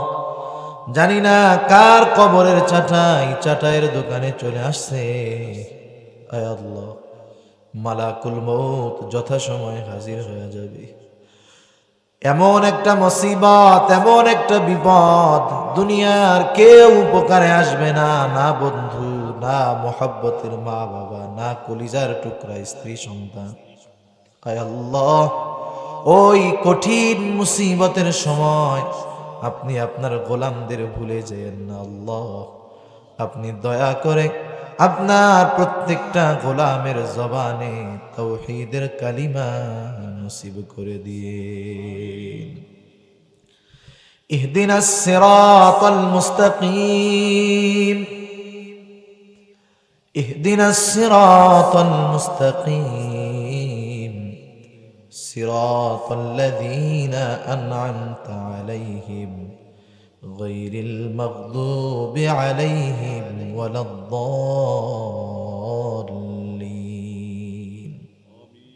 Speaker 1: জানি না কার কবরের চাটাইয়ের দোকানে চলে আসছে। আয় আল্লাহ, মালাকুল মউত যথাসময়ে হাজির হয়ে যাবে। এমন একটা মুসিবত, এমন একটা বিপদ, দুনিয়ার কেউ উপকারে আসবে না, না বন্ধু, না মোহাব্বতের মা বাবা, না কলিজার টুকরা স্ত্রী সন্তান। আয় আল্লাহ, ওই কঠিন মুসিবতের সময় আপনি আপনার গোলামদের ভুলে যেয়েন না আল্লাহ। আপনি দয়া করে আপনার প্রত্যেকটা গোলামের জবানে তাওহীদের কালিমা নসিব করে দিয়েন। ইহদিনাস সিরাতাল মুস্তাকিম, ইহদিনাস সিরাতাল মুস্তাকিম, সিরাতাল লাযীনা আন'আমতা আলাইহিম غير المغضوب عليهم ولا الضالين